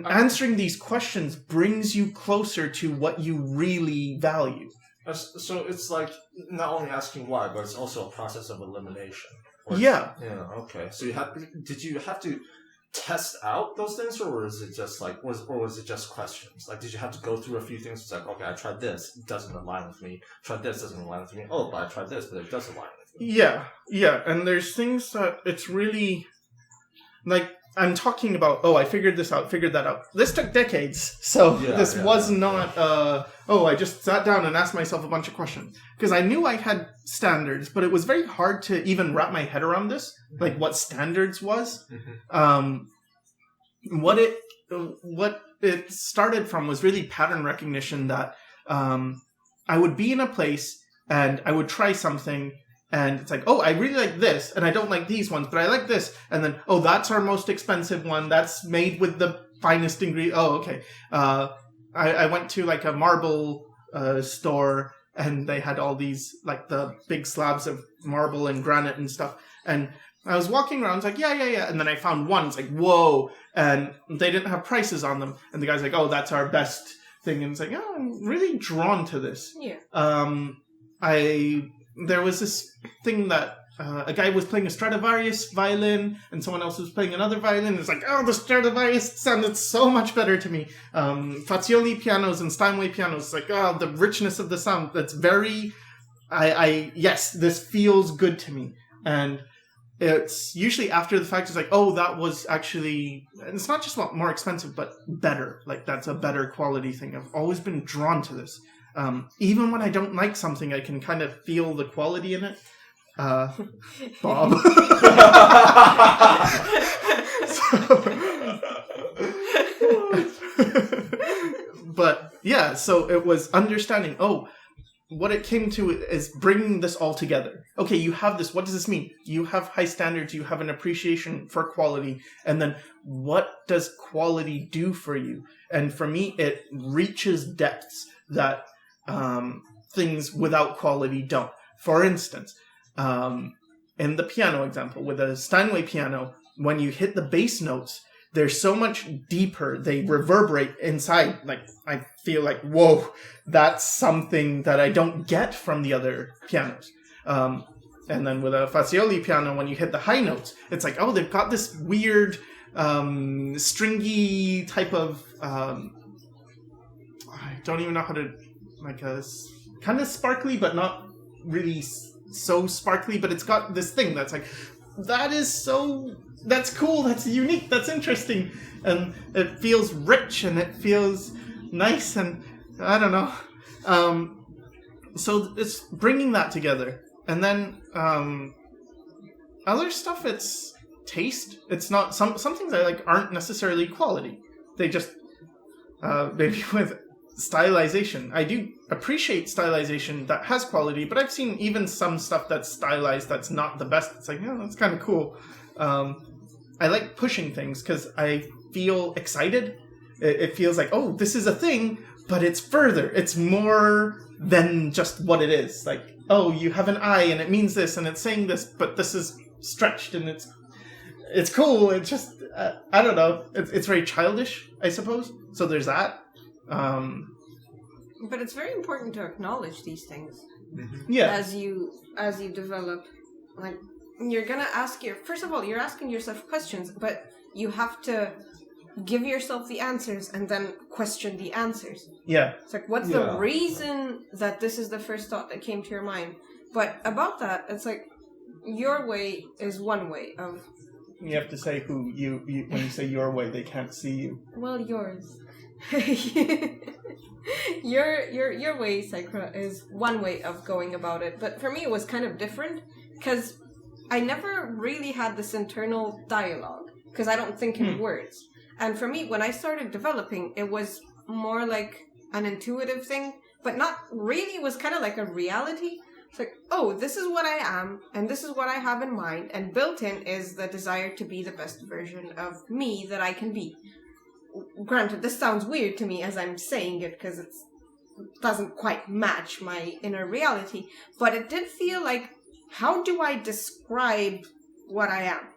Answering these questions brings you closer to what you really value. So it's like not only asking why, but it's also a process of elimination. Yeah. Yeah. Okay. So did you have to test out those things, or was it just like, was it just questions? Like, did you have to go through a few things? It's like, okay, I tried this, it doesn't align with me. Tried this, doesn't align with me. Oh, but I tried this, but it does align with me. Yeah. And there's things that it's really like. I'm talking about, I figured this out, figured that out. This took decades, so this was not, I just sat down and asked myself a bunch of questions. Because I knew I had standards, but it was very hard to even wrap my head around this, like what standards was. What it started from was really pattern recognition, that I would be in a place and I would try something, and it's like, I really like this, and I don't like these ones, but I like this. And then, that's our most expensive one. That's made with the finest ingredient. Okay. I went to like a marble store, and they had all these, like the big slabs of marble and granite and stuff. And I was walking around, I was like, yeah. And then I found one. It's like, whoa. And they didn't have prices on them. And the guy's like, that's our best thing. And it's like, I'm really drawn to this. Yeah. There was this thing that a guy was playing a Stradivarius violin, and someone else was playing another violin. It's like, the Stradivarius sounded so much better to me. Fazioli pianos and Steinway pianos. It's like, the richness of the sound. That's very, yes, this feels good to me. And it's usually after the fact, it's like, that was actually, and it's not just more expensive, but better. Like, that's a better quality thing. I've always been drawn to this. Even when I don't like something, I can kind of feel the quality in it. Bob. But yeah, so it was understanding, what it came to is bringing this all together. Okay, you have this. What does this mean? You have high standards. You have an appreciation for quality. And then what does quality do for you? And for me, it reaches depths that things without quality don't. For instance, in the piano example, with a Steinway piano, when you hit the bass notes, they're so much deeper. They reverberate inside. Like, I feel like, whoa, that's something that I don't get from the other pianos. And then with a Fazioli piano, when you hit the high notes, it's like, oh, they've got this weird, stringy type of, I don't even know how to, like a kind of sparkly, but not really so sparkly, but it's got this thing that's like, that's cool, that's unique, that's interesting. And it feels rich and it feels nice and I don't know. So it's bringing that together. And then other stuff, it's taste. It's not some things I like aren't necessarily quality. They just maybe with stylization. I do appreciate stylization that has quality, but I've seen even some stuff that's stylized that's not the best. It's like, that's kind of cool. I like pushing things because I feel excited. It feels like, oh, this is a thing, but it's further. It's more than just what it is. Like, oh, you have an eye and it means this and it's saying this, but this is stretched and it's cool. It's just, I don't know. It's very childish, I suppose. So there's that. But it's very important to acknowledge these things. Yeah. As you develop, like, you're gonna first of all, you're asking yourself questions, but you have to give yourself the answers and then question the answers. Yeah. It's like, what's the reason that this is the first thought that came to your mind? But about that, it's like, your way is one way of... You have to say who you when you say your way, they can't see you. Well, yours. Your way, Sakura, is one way of going about it. But for me, it was kind of different, because I never really had this internal dialogue, because I don't think in words. And for me, when I started developing, it was more like an intuitive thing, but not really. It was kind of like a reality. It's like, oh, this is what I am, and this is what I have in mind, and built in is the desire to be the best version of me that I can be. Granted, this sounds weird to me as I'm saying it, because it doesn't quite match my inner reality, but it did feel like, how do I describe what I am?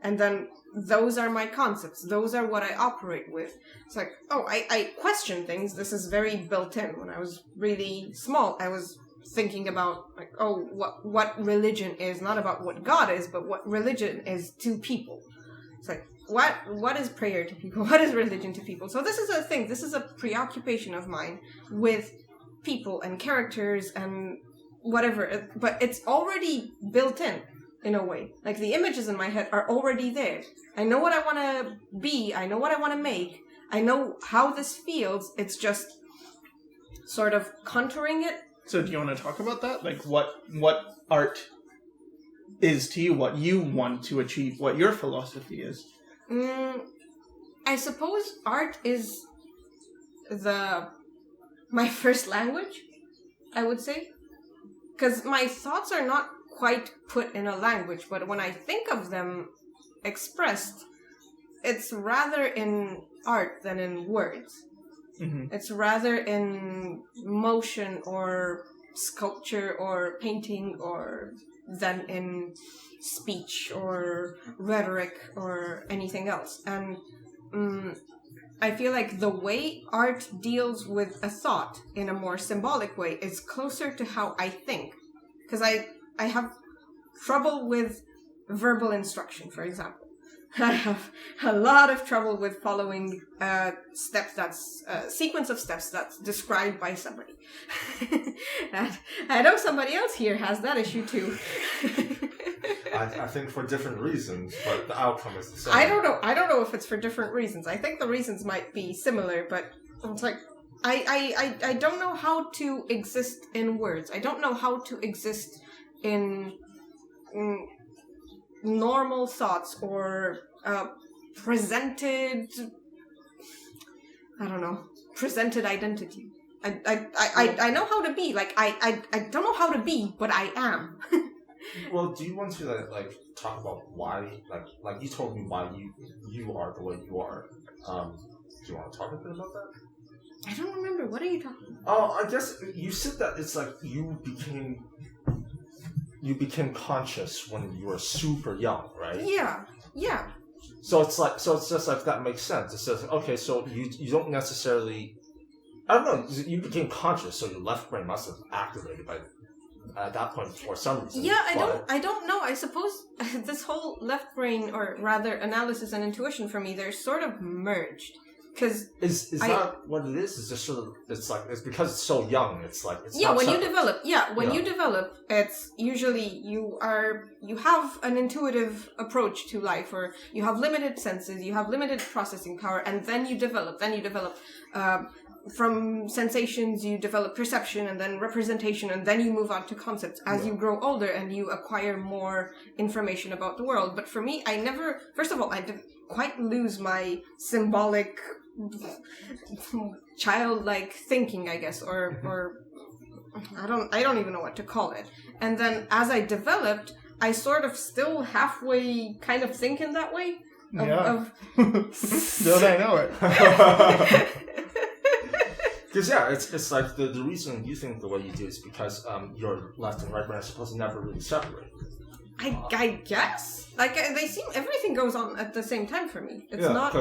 And then those are my concepts. Those are what I operate with. It's like, oh, I question things. This is very built in. When I was really small, I was thinking about, like, oh, what religion is, not about what God is, but what religion is to people. It's like, what is prayer to people? What is religion to people? So this is a thing. This is a preoccupation of mine with people and characters and whatever. But it's already built in a way. Like, the images in my head are already there. I know what I want to be. I know what I want to make. I know how this feels. It's just sort of contouring it. So do you want to talk about that? Like, what art is to you, what you want to achieve, what your philosophy is? I suppose art is my first language, I would say. Because my thoughts are not quite put in a language, but when I think of them expressed, it's rather in art than in words. Mm-hmm. It's rather in motion or sculpture or painting or than in speech or rhetoric or anything else. And I feel like the way art deals with a thought in a more symbolic way is closer to how I think. Because I have trouble with verbal instruction, for example. I have a lot of trouble with following steps that's sequence of steps that's described by somebody. And I know somebody else here has that issue too. I think for different reasons, but the outcome is the same. I don't know if it's for different reasons. I think the reasons might be similar, but it's like I don't know how to exist in words. I don't know how to exist in normal thoughts or presented identity. I know how to be. Like I don't know how to be, but I am. Well, do you want to like talk about why, like you told me why you are the way you are? Do you want to talk a bit about that? I don't remember. What are you talking about? Oh, I guess you said that it's like you became conscious when you were super young, right? Yeah. So it's just like that makes sense. It's just okay. So you don't necessarily. I don't know. You became conscious, so your left brain must have activated at that point for some reason. Yeah, I don't know. I suppose this whole left brain, or rather analysis and intuition for me, they're sort of merged. Because is that what it is? It's just sort of it's because it's so young. It's like it's yeah. Not When separate. you develop, you develop, it's usually you have an intuitive approach to life, or you have limited senses, you have limited processing power, and then you develop. From sensations, you develop perception, and then representation, and then you move on to concepts as you grow older and you acquire more information about the world. But for me, I didn't quite lose my symbolic, childlike thinking, I guess, or I don't even know what to call it. And then as I developed, I sort of still halfway kind of think in that way. Don't I know it? Because it's like the reason you think the way you do is because your left and right brain are supposed to never really separate. I guess they seem everything goes on at the same time for me. It's not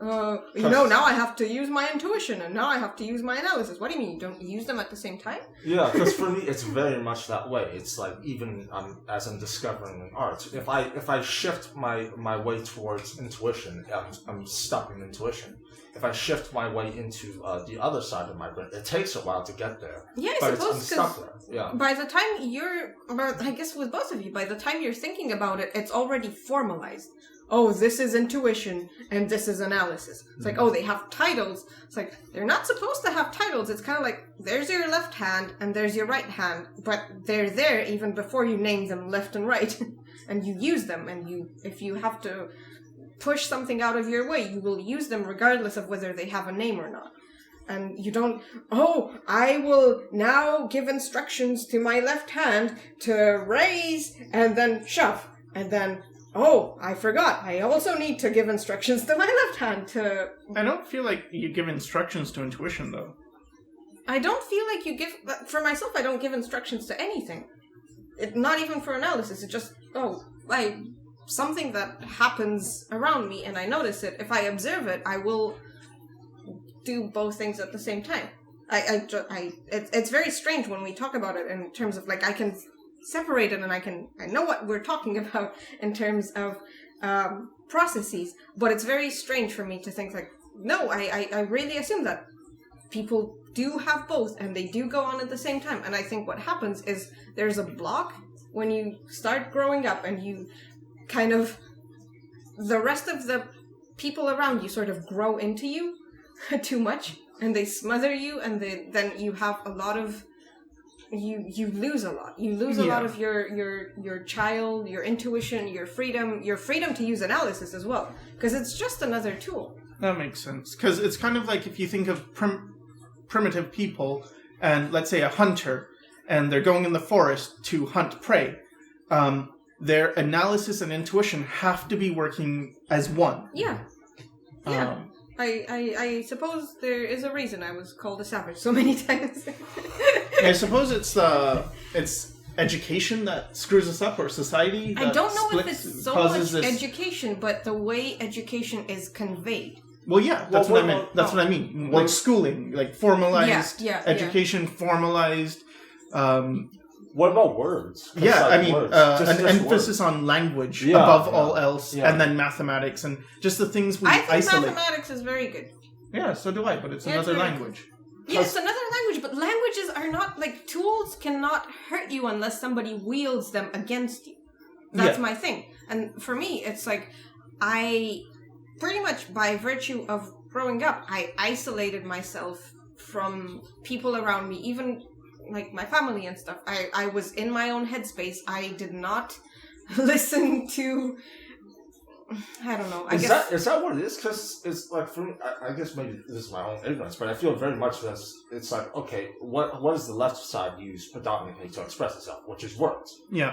now I have to use my intuition and now I have to use my analysis. What do you mean you don't use them at the same time? Yeah, because for me it's very much that way. It's like even as I'm discovering art, if I shift my way towards intuition, I'm stuck in intuition. If I shift my way into the other side of my brain, it takes a while to get there. Yeah, I'm suppose stuck there. Yeah. By the time I guess with both of you, by the time you're thinking about it, it's already formalized. Oh, this is intuition and this is analysis. It's like, oh, they have titles. It's like, they're not supposed to have titles. It's kind of like, there's your left hand and there's your right hand, but they're there even before you name them left and right. And you use them, and if you have to push something out of your way, you will use them regardless of whether they have a name or not. And you don't, I will now give instructions to my left hand to raise and then shove. And then, I forgot. I also need to give instructions to my left hand to... I don't feel like you give instructions to intuition, though. I don't feel like you give... For myself, I don't give instructions to anything. Not even for analysis. It's just, something that happens around me and I notice it. If I observe it, I will do both things at the same time. It's very strange when we talk about it in terms of I can separate it and I know what we're talking about in terms of processes, but it's very strange for me to think no, I really assume that people do have both and they do go on at the same time. And I think what happens is there's a block when you start growing up and you kind of, the rest of the people around you sort of grow into you too much and they smother you, and then you have a lot of, you lose a lot. You lose a lot of your child, your intuition, your freedom to use analysis as well, because it's just another tool. That makes sense, because it's kind of like if you think of primitive people and let's say a hunter, and they're going in the forest to hunt prey. Their analysis and intuition have to be working as one. Yeah. Yeah. I suppose there is a reason I was called a savage so many times. I suppose it's education that screws us up, or society that I don't know if splits, it's so causes much this... education, but the way education is conveyed. Well, yeah, that's what I meant. That's what I mean. Like schooling, like formalized education, formalized... What about words? Yeah, I mean, an emphasis on language above all else, and then mathematics, and just the things we isolate. I think mathematics is very good. Yeah, so do I, but it's another language. Yeah, it's another language, but languages are not, tools cannot hurt you unless somebody wields them against you. That's my thing. And for me, it's I pretty much, by virtue of growing up, I isolated myself from people around me, even... my family and stuff. I was in my own headspace. I did not listen to... I don't know. Is that what it is? Because it's for me, I guess maybe this is my own ignorance, but I feel very much that it's okay, what does the left side use predominantly to express itself, which is words. Yeah.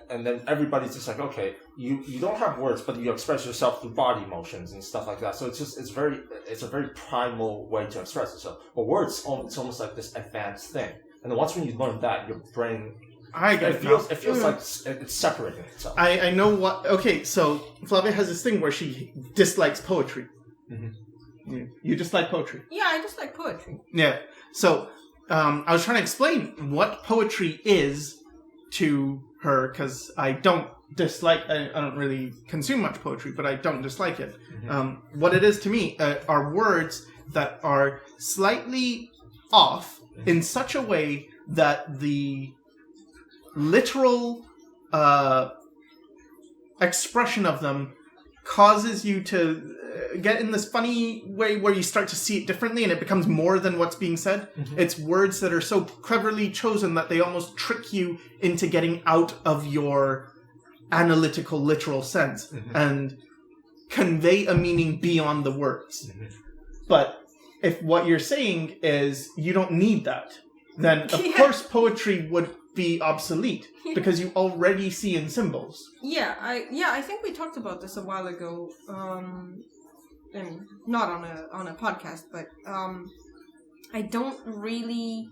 And then everybody's just okay, you don't have words, but you express yourself through body motions and stuff like that. So it's a very primal way to express yourself. But words, it's almost like this advanced thing. And then once when you learn that, your brain I get It it. feels like it's separating itself. I know what. Okay, so Flavia has this thing where she dislikes poetry. Mm-hmm. You dislike poetry? Yeah, I just like poetry. Yeah. So I was trying to explain what poetry is to her because I don't dislike. I don't really consume much poetry, but I don't dislike it. Mm-hmm. What it is to me are words that are slightly off in such a way that the literal expression of them causes you to get in this funny way where you start to see it differently and it becomes more than what's being said. Mm-hmm. It's words that are so cleverly chosen that they almost trick you into getting out of your analytical, literal sense and convey a meaning beyond the words. Mm-hmm. But if what you're saying is you don't need that, then of course poetry would be obsolete because you already see in symbols. I think we talked about this a while ago. And not on a podcast, but I don't really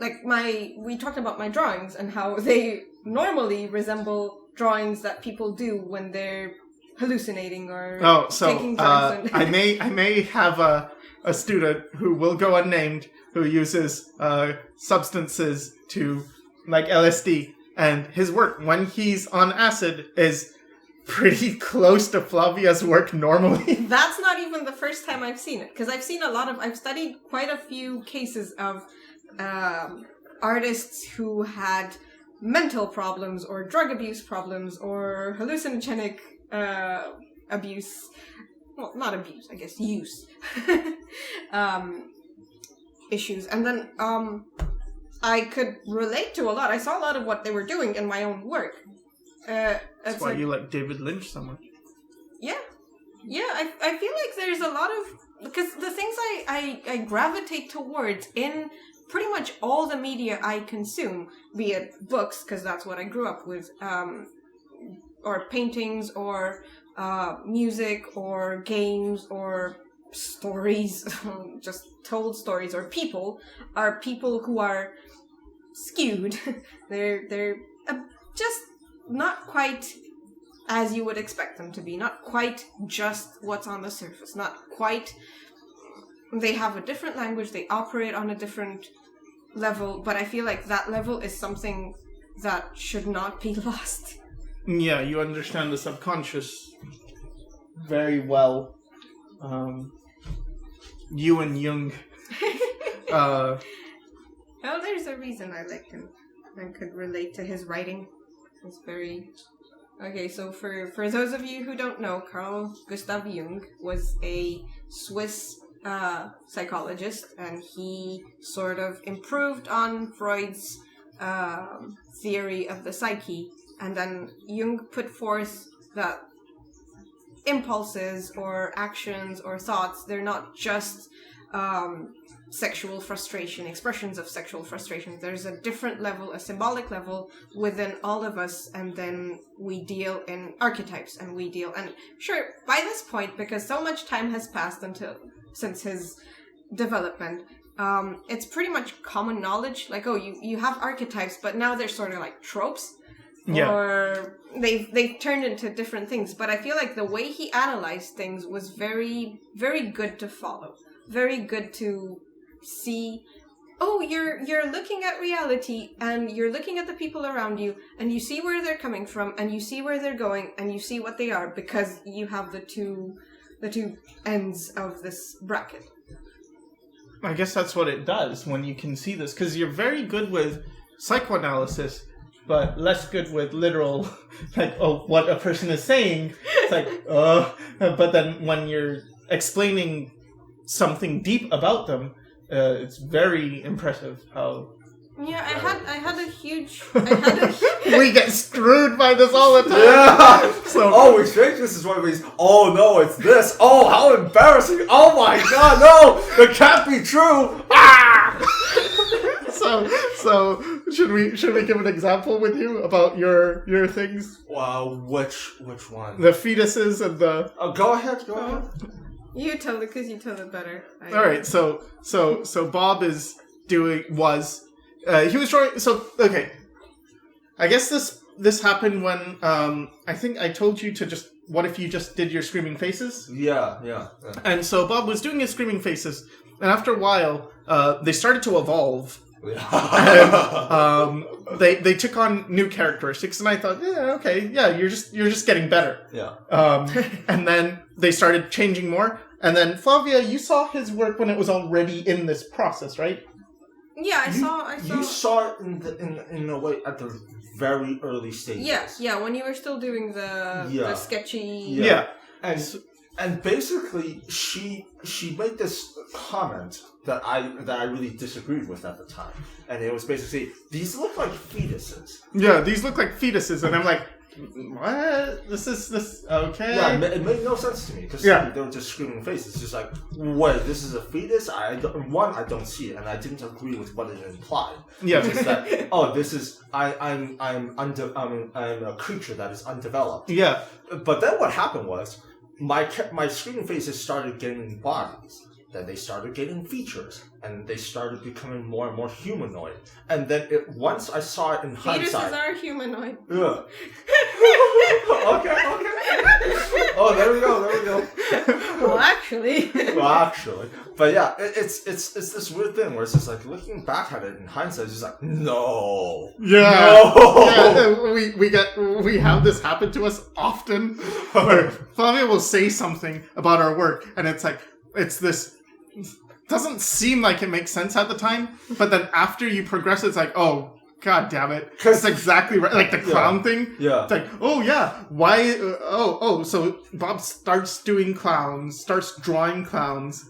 we talked about my drawings and how they normally resemble drawings that people do when they're hallucinating or taking drugs. I may have a student who will go unnamed who uses substances to like LSD, and his work when he's on acid is pretty close to Flavia's work normally. That's not even the first time I've seen it, because I've studied quite a few cases of artists who had mental problems or drug abuse problems or hallucinogenic abuse. Well, not abuse, I guess, use. Issues. And then I could relate to a lot. I saw a lot of what they were doing in my own work. That's why you like David Lynch so much. Yeah. I feel like there's a lot of... Because the things I gravitate towards in pretty much all the media I consume, be it books, because that's what I grew up with, or paintings, or music, or games, or stories, just told stories, or people, are people who are skewed. They're just not quite as you would expect them to be, not quite just what's on the surface, not quite... They have a different language, they operate on a different level, but I feel like that level is something that should not be lost. Yeah, you understand the subconscious very well. You and Jung. Well, there's a reason I like him. I could relate to his writing. It's very... Okay, so for those of you who don't know, Carl Gustav Jung was a Swiss psychologist, and he sort of improved on Freud's theory of the psyche, and then Jung put forth that impulses or actions or thoughts, they're not just sexual frustration, expressions of sexual frustration. There's a different level, a symbolic level within all of us, and then we deal in archetypes, and we deal... And sure, by this point, because so much time has passed since his development, it's pretty much common knowledge, like, oh, you have archetypes, but now they're sort of like tropes. Yeah. Or they've turned into different things. But I feel like the way he analyzed things was very, very good to follow. Very good to see, oh, you're looking at reality, and you're looking at the people around you, and you see where they're coming from, and you see where they're going, and you see what they are, because you have the two ends of this bracket. I guess that's what it does when you can see this, because you're very good with psychoanalysis, but less good with literal, like, oh, what a person is saying. It's like, but then when you're explaining something deep about them, it's very impressive how... Yeah, I had a huge... We get screwed by this all the time. Yeah. So, we think this is what it means. Oh no, it's this. Oh, how embarrassing. Oh my god, no, it can't be true. Ah! So should we give an example with you about your things? Well, which one? The fetuses and the... Go ahead. You tell it, because you tell it better. All right, so Bob is doing... he was drawing... So, okay. I guess this happened when I think I told you to just. What if you just did your screaming faces? Yeah. And so Bob was doing his screaming faces, and after a while, they started to evolve. And, they took on new characteristics, and I thought, you're just getting better. Yeah. And then they started changing more, and then Flavia, you saw his work when it was already in this process, right? Yeah, I saw. You saw it in a way at the very early stages. Yeah, when you were still doing the sketchy. Yeah. And basically, she made this comment that I really disagreed with at the time, and it was basically, these look like fetuses. Yeah, these look like fetuses, and I'm like, what? This okay? Yeah, it made no sense to me because they were just screaming faces. It's just like, wait, this is a fetus? I don't see it, and I didn't agree with what it implied. Yeah, just that. This is I'm a creature that is undeveloped. Yeah, but then what happened was my screaming faces started getting bodies. Then they started getting features, and they started becoming more and more humanoid. And then once I saw it in hindsight, fetuses are humanoid. Yeah. Okay. Oh, there we go. Well, actually. But yeah, it's this weird thing where it's just like looking back at it in hindsight, it's just like no. Yeah. We have this happen to us often, where Flavia will say something about our work, and it's like this. Doesn't seem like it makes sense at the time, but then after you progress, it's like, oh, god damn it. It's exactly right. Like the clown thing. Yeah. It's like, oh yeah, why? So Bob starts doing clowns, starts drawing clowns,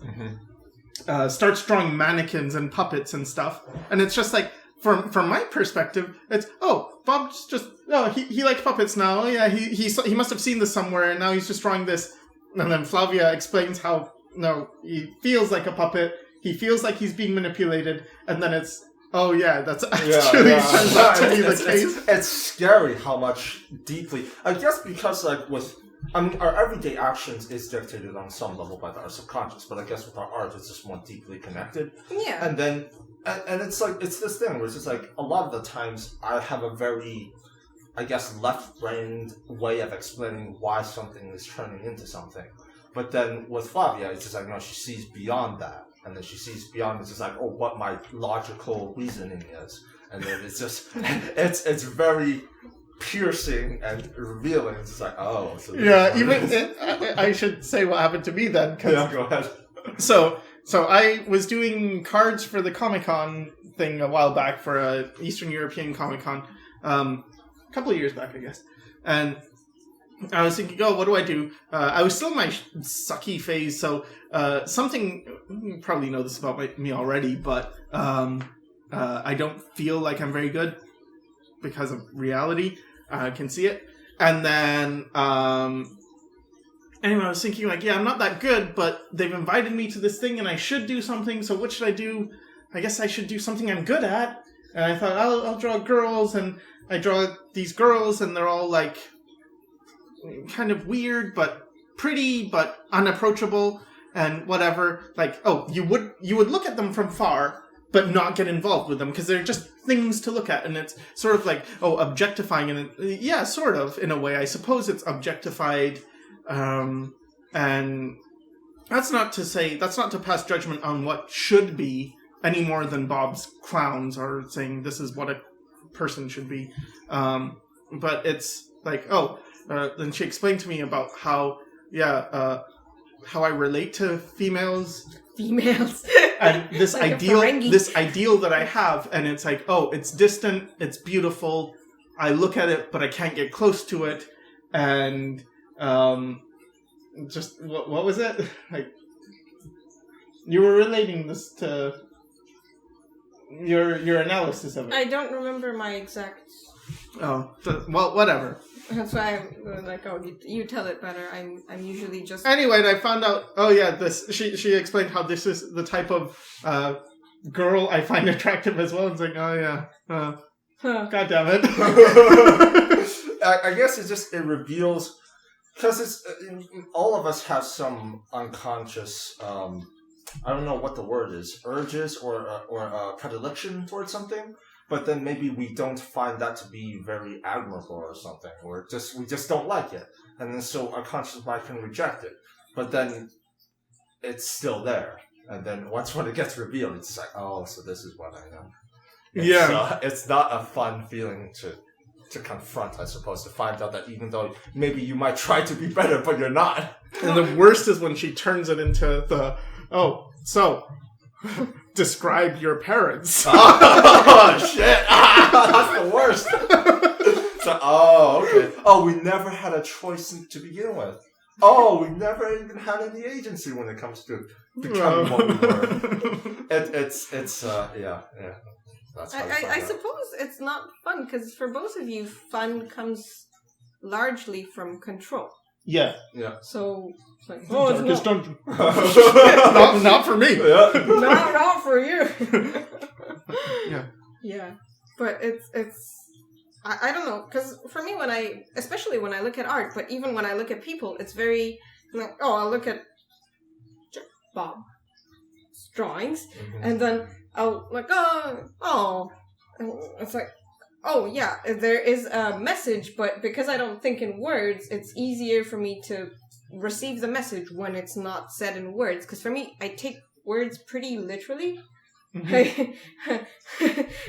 starts drawing mannequins and puppets and stuff. And it's just like, from my perspective, it's, Bob's just, he likes puppets now. Oh yeah, he must have seen this somewhere, and now he's just drawing this. And then Flavia explains how, no, he feels like a puppet. He feels like he's being manipulated, and then it's, that's actually turns out to be the case. It's scary how much deeply. I guess because our everyday actions is dictated on some level by our subconscious, but I guess with our art, it's just more deeply connected. Yeah. And then, and it's like it's this thing where it's just like a lot of the times I have a very, I guess, left-brained way of explaining why something is turning into something. But then with Flavia, it's just like, no, she sees beyond that. And then she sees beyond, it's just like, what my logical reasoning is. And then it's just, it's very piercing and revealing. It's just like, oh. So I should say what happened to me then. Yeah, go ahead. So I was doing cards for the Comic-Con thing a while back, for a Eastern European Comic-Con. A couple of years back, I guess. And I was thinking, what do I do? I was still in my sucky phase, so something, you probably know this about me already, but I don't feel like I'm very good because of reality. I can see it. And then, anyway, I was thinking, I'm not that good, but they've invited me to this thing, and I should do something, so what should I do? I guess I should do something I'm good at. And I thought, I'll draw girls, and I draw these girls, and they're all, kind of weird, but pretty, but unapproachable, and whatever. You would look at them from far, but not get involved with them, because they're just things to look at, and it's sort of objectifying, and yeah, sort of, in a way. I suppose it's objectified, and that's not to pass judgment on what should be, any more than Bob's clowns are saying this is what a person should be. But it's then she explained to me about how I relate to females. And this ideal that I have, and it's like, it's distant, it's beautiful, I look at it, but I can't get close to it, and just, what was it? You were relating this to your analysis of it. I don't remember my exact... whatever. That's why I'm you tell it better. I'm usually just... Anyway, I found out, she explained how this is the type of girl I find attractive as well. It's like, God damn it. I guess it reveals, because all of us have some unconscious, I don't know what the word is, urges or predilection towards something. but then maybe we don't find that to be very admirable or something, or we just don't like it, and then so our conscious mind can reject it. But then it's still there, and then when it gets revealed, it's like, oh, so this is what I know. It's not a fun feeling to confront, I suppose, to find out that even though maybe you might try to be better, but you're not. And the worst is when she turns it into describe your parents. Oh, shit. That's the worst. Okay. Oh, we never had a choice to begin with. Oh, we never even had any agency when it comes to becoming what we were. Yeah. That's I suppose it's not fun, because for both of you, fun comes largely from control. Yeah. So, it's like, it's not. not for me. Yeah. not for you. Yeah. But it's I don't know, because for me, especially when I look at art, but even when I look at people, it's very like, I'll look at Bob's drawings, and then I'll like, and it's like, there is a message, but because I don't think in words, it's easier for me to receive the message when it's not said in words. Because for me, I take words pretty literally,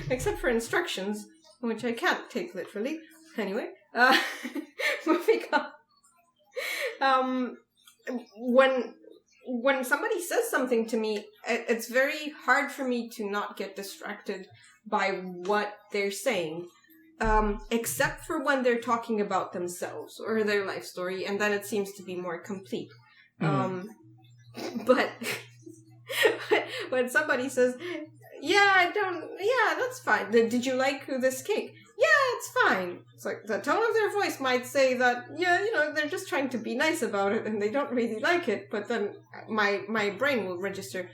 except for instructions, which I can't take literally. Anyway, moving on. When somebody says something to me, it's very hard for me to not get distracted by what they're saying, except for when they're talking about themselves or their life story, and then it seems to be more complete. But when somebody says, that's fine. Did you like this cake? Yeah, it's fine. It's like the tone of their voice might say that, they're just trying to be nice about it and they don't really like it. But then my brain will register,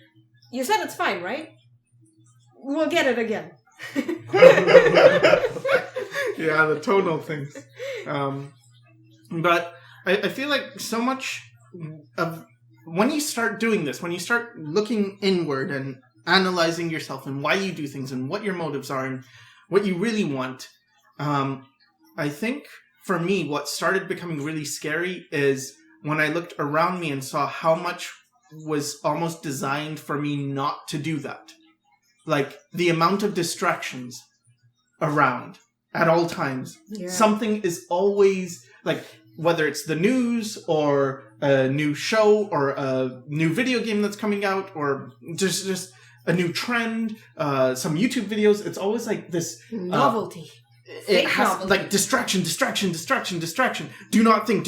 you said it's fine, right? We'll get it again. Yeah, the tonal things. But I feel like so much of when you start doing this, when you start looking inward and analyzing yourself and why you do things and what your motives are and what you really want, I think for me what started becoming really scary is when I looked around me and saw how much was almost designed for me not to do that. Like the amount of distractions around at all times. Yeah. Something is always like, whether it's the news or a new show or a new video game that's coming out or just a new trend, some YouTube videos. It's always like this novelty. It has novelty. Like distraction. Do not think.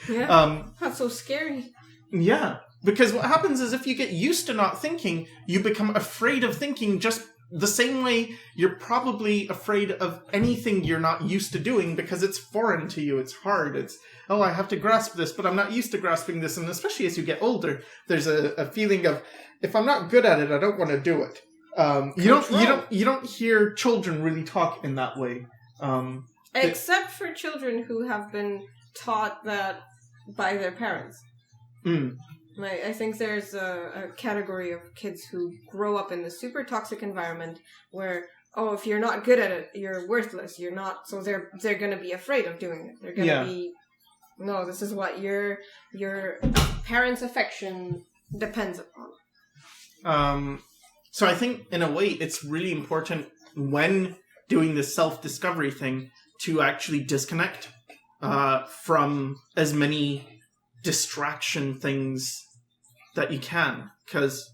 Yeah, that's so scary. Yeah, because what happens is if you get used to not thinking, you become afraid of thinking just the same way you're probably afraid of anything you're not used to doing because it's foreign to you. It's hard. It's, I have to grasp this, but I'm not used to grasping this. And especially as you get older, there's a feeling of, if I'm not good at it, I don't want to do it. You don't hear children really talk in that way. Except for children who have been taught that by their parents. Like, I think there's a category of kids who grow up in the super toxic environment where, if you're not good at it, you're worthless. You're not, so they're going to be afraid of doing it. They're going to be, no, this is what your parents' affection depends upon. So I think, in a way, it's really important when doing this self-discovery thing to actually disconnect from as many distraction things that you can. Because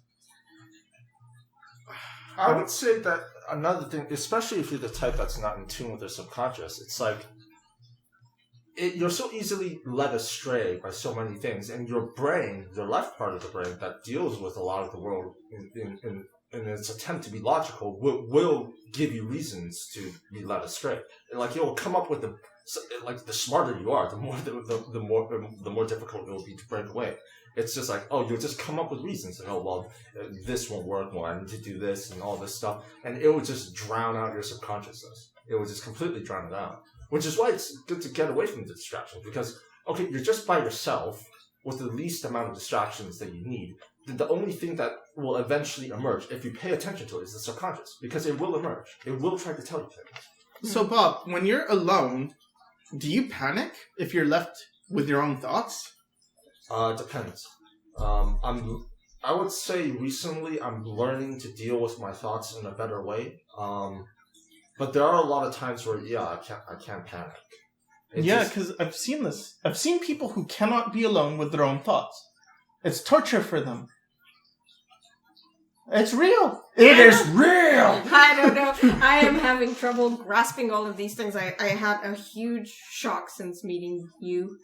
I would say that another thing, especially if you're the type that's not in tune with their subconscious, it's like you're so easily led astray by so many things, and your brain, your left part of the brain that deals with a lot of the world in its attempt to be logical, will give you reasons to be led astray. And like, you'll come up with the smarter you are, the more difficult it will be to break away. It's just like, you'll just come up with reasons. And, this won't work. Well, I need to do this and all this stuff. And it will just drown out your subconsciousness. It will just completely drown it out. Which is why it's good to get away from the distractions. Because, you're just by yourself with the least amount of distractions that you need. the only thing that will eventually emerge, if you pay attention to it, is the subconscious. Because it will emerge. It will try to tell you things. So, Bob, when you're alone, do you panic if you're left with your own thoughts? It depends. I would say recently I'm learning to deal with my thoughts in a better way. But there are a lot of times where, I can't panic. Because I've seen this. I've seen people who cannot be alone with their own thoughts. It's torture for them. It's real. It is real! I don't know. I am having trouble grasping all of these things. I had a huge shock since meeting you.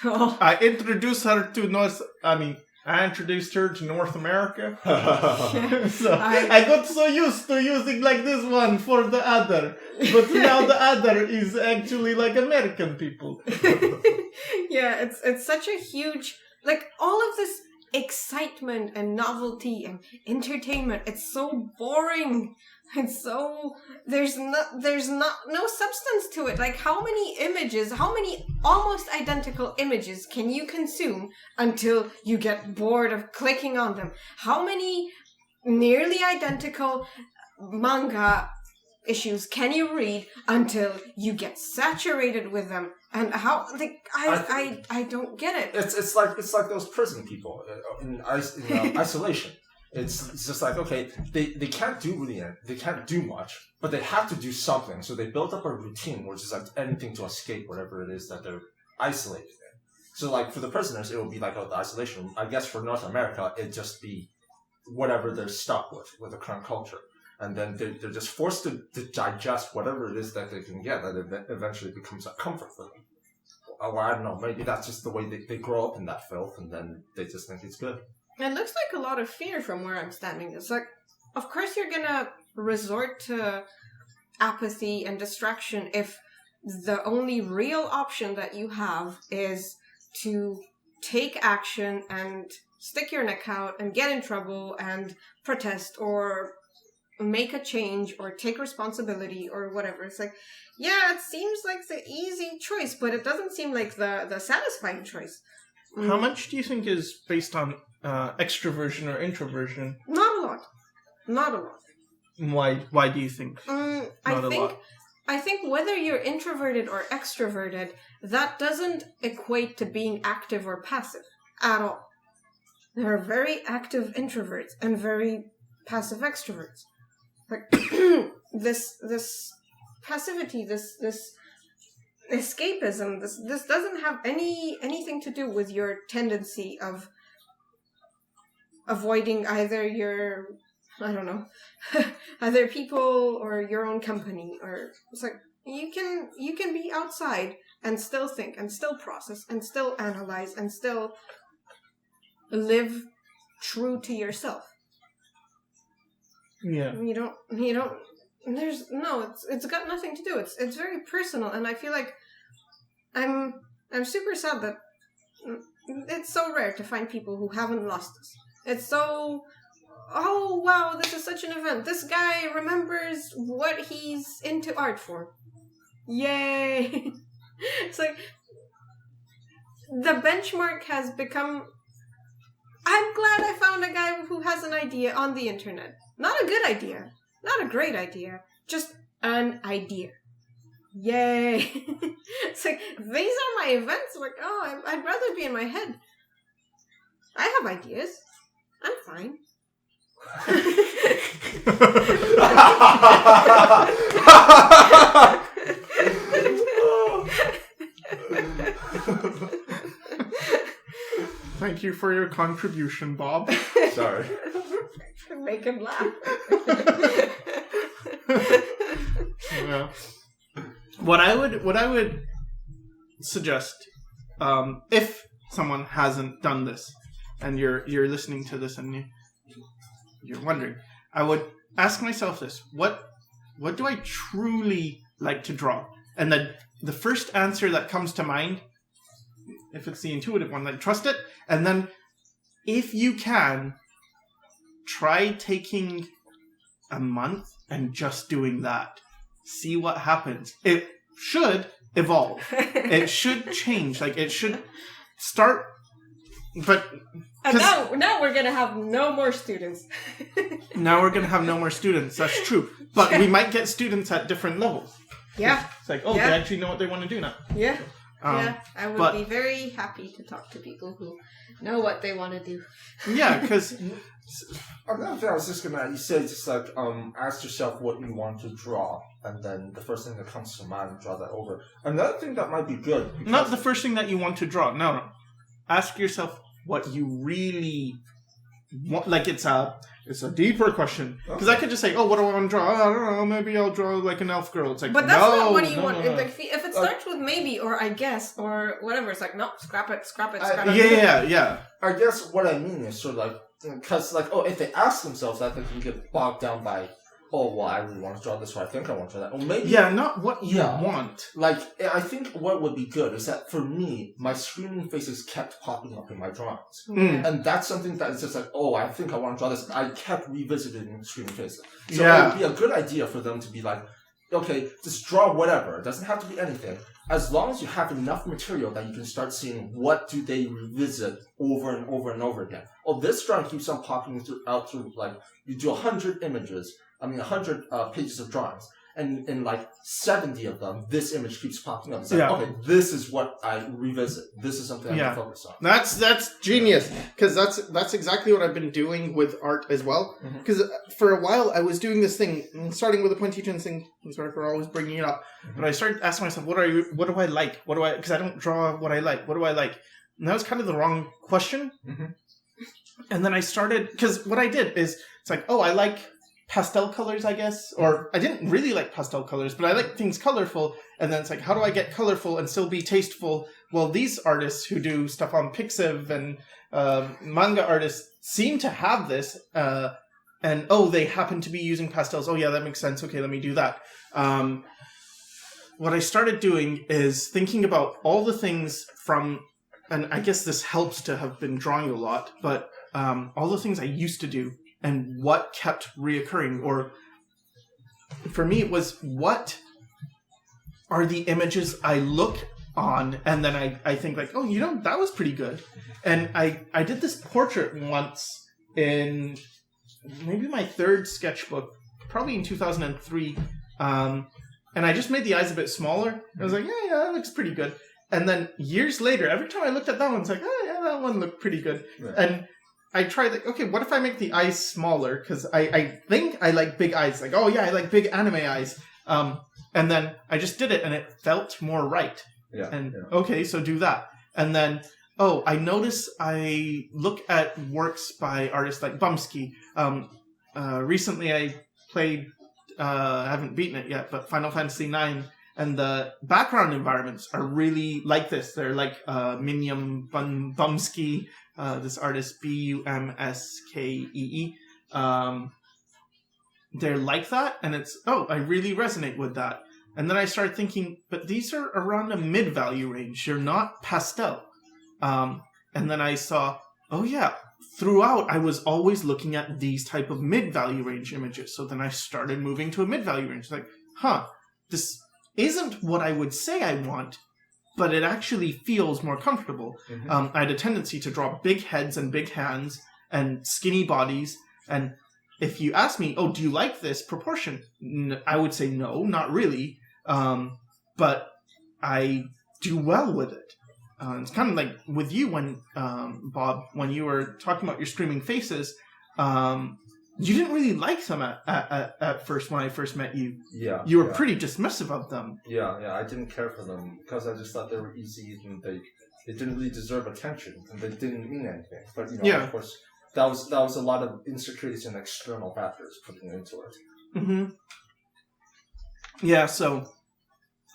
I introduced her to I introduced her to North America. So I got so used to using like this one for the other. But now the other is actually like American people. Yeah, it's such a huge, like, all of this excitement and novelty and entertainment. It's so boring. It's so there's no substance to it. Like, how many almost identical images can you consume until you get bored of clicking on them? How many nearly identical manga issues can you read until you get saturated with them? And how, like, I don't get it. It's like those prison people in isolation. It's just like, okay, they can't do much, but they have to do something. So they build up a routine, which is like anything to escape whatever it is that they're isolated in. So like for the prisoners, it will be like the isolation. I guess for North America, it'd just be whatever they're stuck with the current culture. And then they're just forced to digest whatever it is that they can get, that eventually becomes a comfort for them. Or I don't know, maybe that's just the way they grow up in that filth, and then they just think it's good. It looks like a lot of fear from where I'm standing. It's like, of course you're gonna resort to apathy and distraction if the only real option that you have is to take action and stick your neck out and get in trouble and protest or make a change or take responsibility or whatever. It's like, yeah, it seems like the easy choice, but it doesn't seem like the satisfying choice. How much do you think is based on extroversion or introversion? Not a lot. Why do you think not a lot? I think whether you're introverted or extroverted, that doesn't equate to being active or passive at all. There are very active introverts and very passive extroverts. Like this passivity, this escapism, this doesn't have anything to do with your tendency of avoiding either your, I don't know, either people or your own company. Or it's like you can be outside and still think and still process and still analyze and still live true to yourself. Yeah. You don't it's got nothing to do. It's very personal, and I feel like I'm super sad that it's so rare to find people who haven't lost this. It's so, oh wow, this is such an event. This guy remembers what he's into art for. Yay. It's like the benchmark has become, I'm glad I found a guy who has an idea on the internet. Not a good idea. Not a great idea. Just an idea. Yay. It's like, these are my events. Like, oh, I'd rather be in my head. I have ideas. I'm fine. Thank you for your contribution, Bob. Sorry. Make him laugh. Yeah. What I would suggest, if someone hasn't done this, and you're listening to this and you're wondering, I would ask myself this: what do I truly like to draw? And then the first answer that comes to mind, if it's the intuitive one, then trust it. And then, if you can, try taking a month and just doing that. See what happens. It should evolve. It should change. Like, it should start But And now we're gonna have no more students. now we're going to have no more students. That's true. But we might get students at different levels. Yeah. It's like, they actually know what they want to do now. Yeah. Um, I would be very happy to talk to people who know what they want to do. Yeah, because... Another thing I was just gonna, you said just like, ask yourself what you want to draw, and then the first thing that comes to mind, draw that over. Another thing that might be good. Not the first thing that you want to draw. No. Ask yourself what you really want. Like, it's a deeper question. Because I could just say, what do I want to draw? I don't know, maybe I'll draw like an elf girl. It's like, but that's not what you want. No. If it starts with maybe or I guess or whatever, it's like, no, scrap it. Yeah. I guess what I mean is sort of like, because like, if they ask themselves that, they can get bogged down by, I really want to draw this, or I think I want to draw that. Or maybe... Yeah, not what you want. Like, I think what would be good is that for me, my screaming faces kept popping up in my drawings. Mm. And that's something that is just like, I think I want to draw this. I kept revisiting screaming faces. So Yeah. it would be a good idea for them to be like, okay, just draw whatever. It doesn't have to be anything. As long as you have enough material that you can start seeing what do they revisit over and over and over again. This drawing keeps on popping out through, like, you do 100 pages of drawings. And in like 70 of them, this image keeps popping up. It's like, okay, this is what I revisit. This is something I can focus on. That's genius, because that's exactly what I've been doing with art as well. Because for a while I was doing this thing, starting with a point teaching thing. I'm sorry for always bringing it up, but I started asking myself, what do I like? Because I don't draw what I like. What do I like? And that was kind of the wrong question. And then I started, because what I did is, it's like, I like pastel colors, I guess. Or I didn't really like pastel colors, but I like things colorful. And then it's like, how do I get colorful and still be tasteful? Well, these artists who do stuff on Pixiv and manga artists seem to have this. And they happen to be using pastels. Oh yeah, that makes sense. Okay, let me do that. What I started doing is thinking about all the things from, and I guess this helps to have been drawing a lot, but all the things I used to do and what kept reoccurring. Or for me, it was, what are the images I look on and then I think like, that was pretty good. And I did this portrait once in maybe my third sketchbook, probably in 2003. And I just made the eyes a bit smaller. I was like, yeah, that looks pretty good. And then years later, every time I looked at that one, it's like, that one looked pretty good. Right. And I tried, what if I make the eyes smaller? Because I think I like big eyes. Like, I like big anime eyes. And then I just did it, and it felt more right. Yeah. And, so do that. And then, I notice I look at works by artists like Bumsky. Recently I played, I haven't beaten it yet, but Final Fantasy IX. And the background environments are really like this. They're like Minium Bumsky, this artist Bumskee. They're like that, and it's, I really resonate with that. And then I started thinking, but these are around a mid-value range. You're not pastel. And then I saw, throughout I was always looking at these type of mid-value range images. So then I started moving to a mid-value range. Like, this isn't what I would say I want, but it actually feels more comfortable. I had a tendency to draw big heads and big hands and skinny bodies. And if you ask me, do you like this proportion? I would say no, not really. But I do well with it. It's kind of like with you when, Bob, when you were talking about your screaming faces, you didn't really like them at first when I first met you. Yeah. You were pretty dismissive of them. Yeah, I didn't care for them because I just thought they were easy and they didn't really deserve attention and they didn't mean anything. But, of course, that was a lot of insecurities and external factors putting into it. Mm-hmm. Yeah, so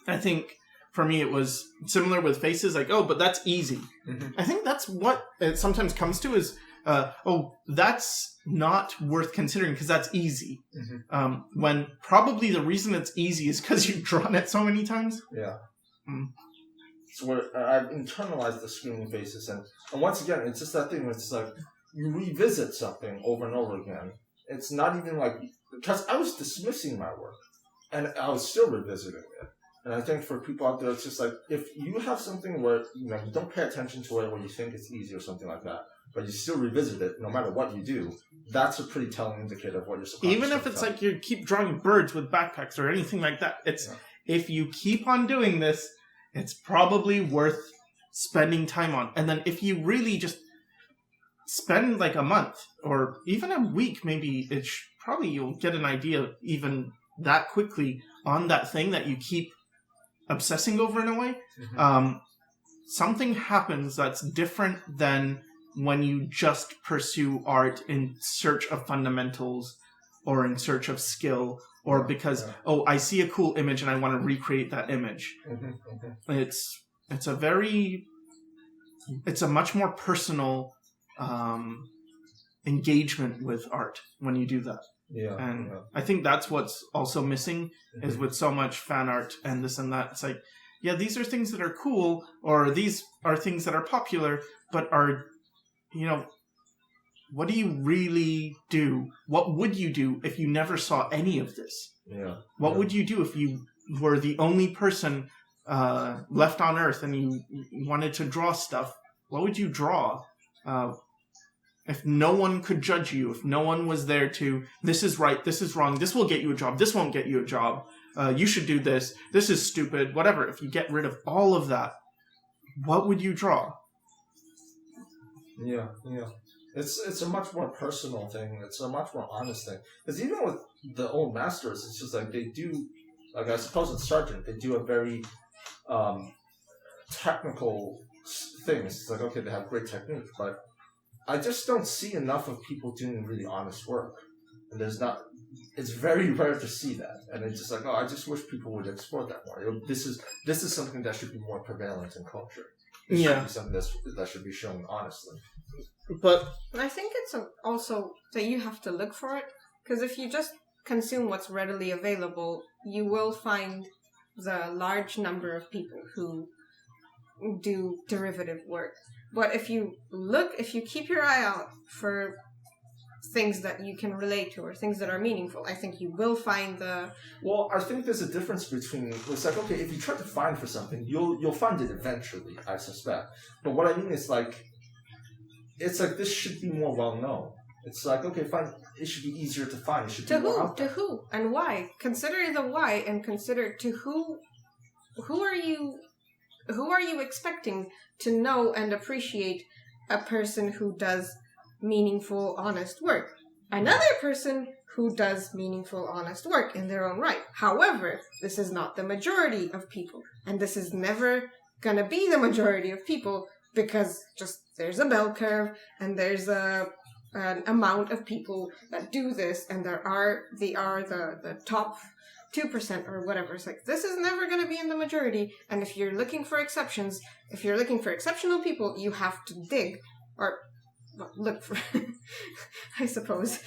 I think for me it was similar with faces, like, but that's easy. Mm-hmm. I think that's what it sometimes comes to is, that's not worth considering because that's easy. Mm-hmm. When probably the reason it's easy is because you've drawn it so many times. Yeah. So I've internalized the screaming faces, and once again, it's just that thing where it's like you revisit something over and over again. It's not even like, because I was dismissing my work, and I was still revisiting it. And I think for people out there, it's just like, if you have something where, you don't pay attention to it, or you think it's easy or something like that, but you still revisit it no matter what you do, that's a pretty telling indicator of what you're supposed to do. Even if it's like you keep drawing birds with backpacks or anything like that, if you keep on doing this, it's probably worth spending time on. And then if you really just spend like a month or even a week, maybe probably you'll get an idea even that quickly on that thing that you keep obsessing over in a way. Something happens that's different than when you just pursue art in search of fundamentals or in search of skill or because, I see a cool image and I want to recreate that image. It's a much more personal engagement with art when you do that. I think that's what's also missing is with so much fan art and this and that. It's like, these are things that are cool, or these are things that are popular, but are, what do you really do? What would you do if you never saw any of this? What would you do if you were the only person left on Earth and you wanted to draw stuff? What would you draw? If no one could judge you, if no one was there to, this is right, this is wrong, this will get you a job, this won't get you a job, you should do this is stupid, whatever. If you get rid of all of that, what would you draw? It's a much more personal thing. It's a much more honest thing. Because even with the old masters, it's just like they do, like I suppose with Sargent, they do a very technical things. It's like, okay, they have great technique, but I just don't see enough of people doing really honest work. And it's very rare to see that. And it's just like, I just wish people would explore that more. This is something that should be more prevalent in culture. It should be something that should be shown honestly. But I think it's also that you have to look for it. Because if you just consume what's readily available, you will find the large number of people who do derivative work. But if you keep your eye out for things that you can relate to or things that are meaningful, I think you will find the... Well, I think there's a difference between... It's like, okay, if you try to find for something, you'll find it eventually, I suspect. But what I mean is like, it's like this should be more well-known. It's like, okay, fine, it should be easier to find. It should be more out there. To who? And why? Consider the why and consider to who are you expecting to know and appreciate a person who does meaningful, honest work? Another person who does meaningful, honest work in their own right. However, this is not the majority of people. And this is never going to be the majority of people because just there's a bell curve and there's an amount of people that do this and they are the top 2% or whatever. It's like, this is never going to be in the majority. And if you're looking for exceptions, if you're looking for exceptional people, you have to dig or look for, I suppose.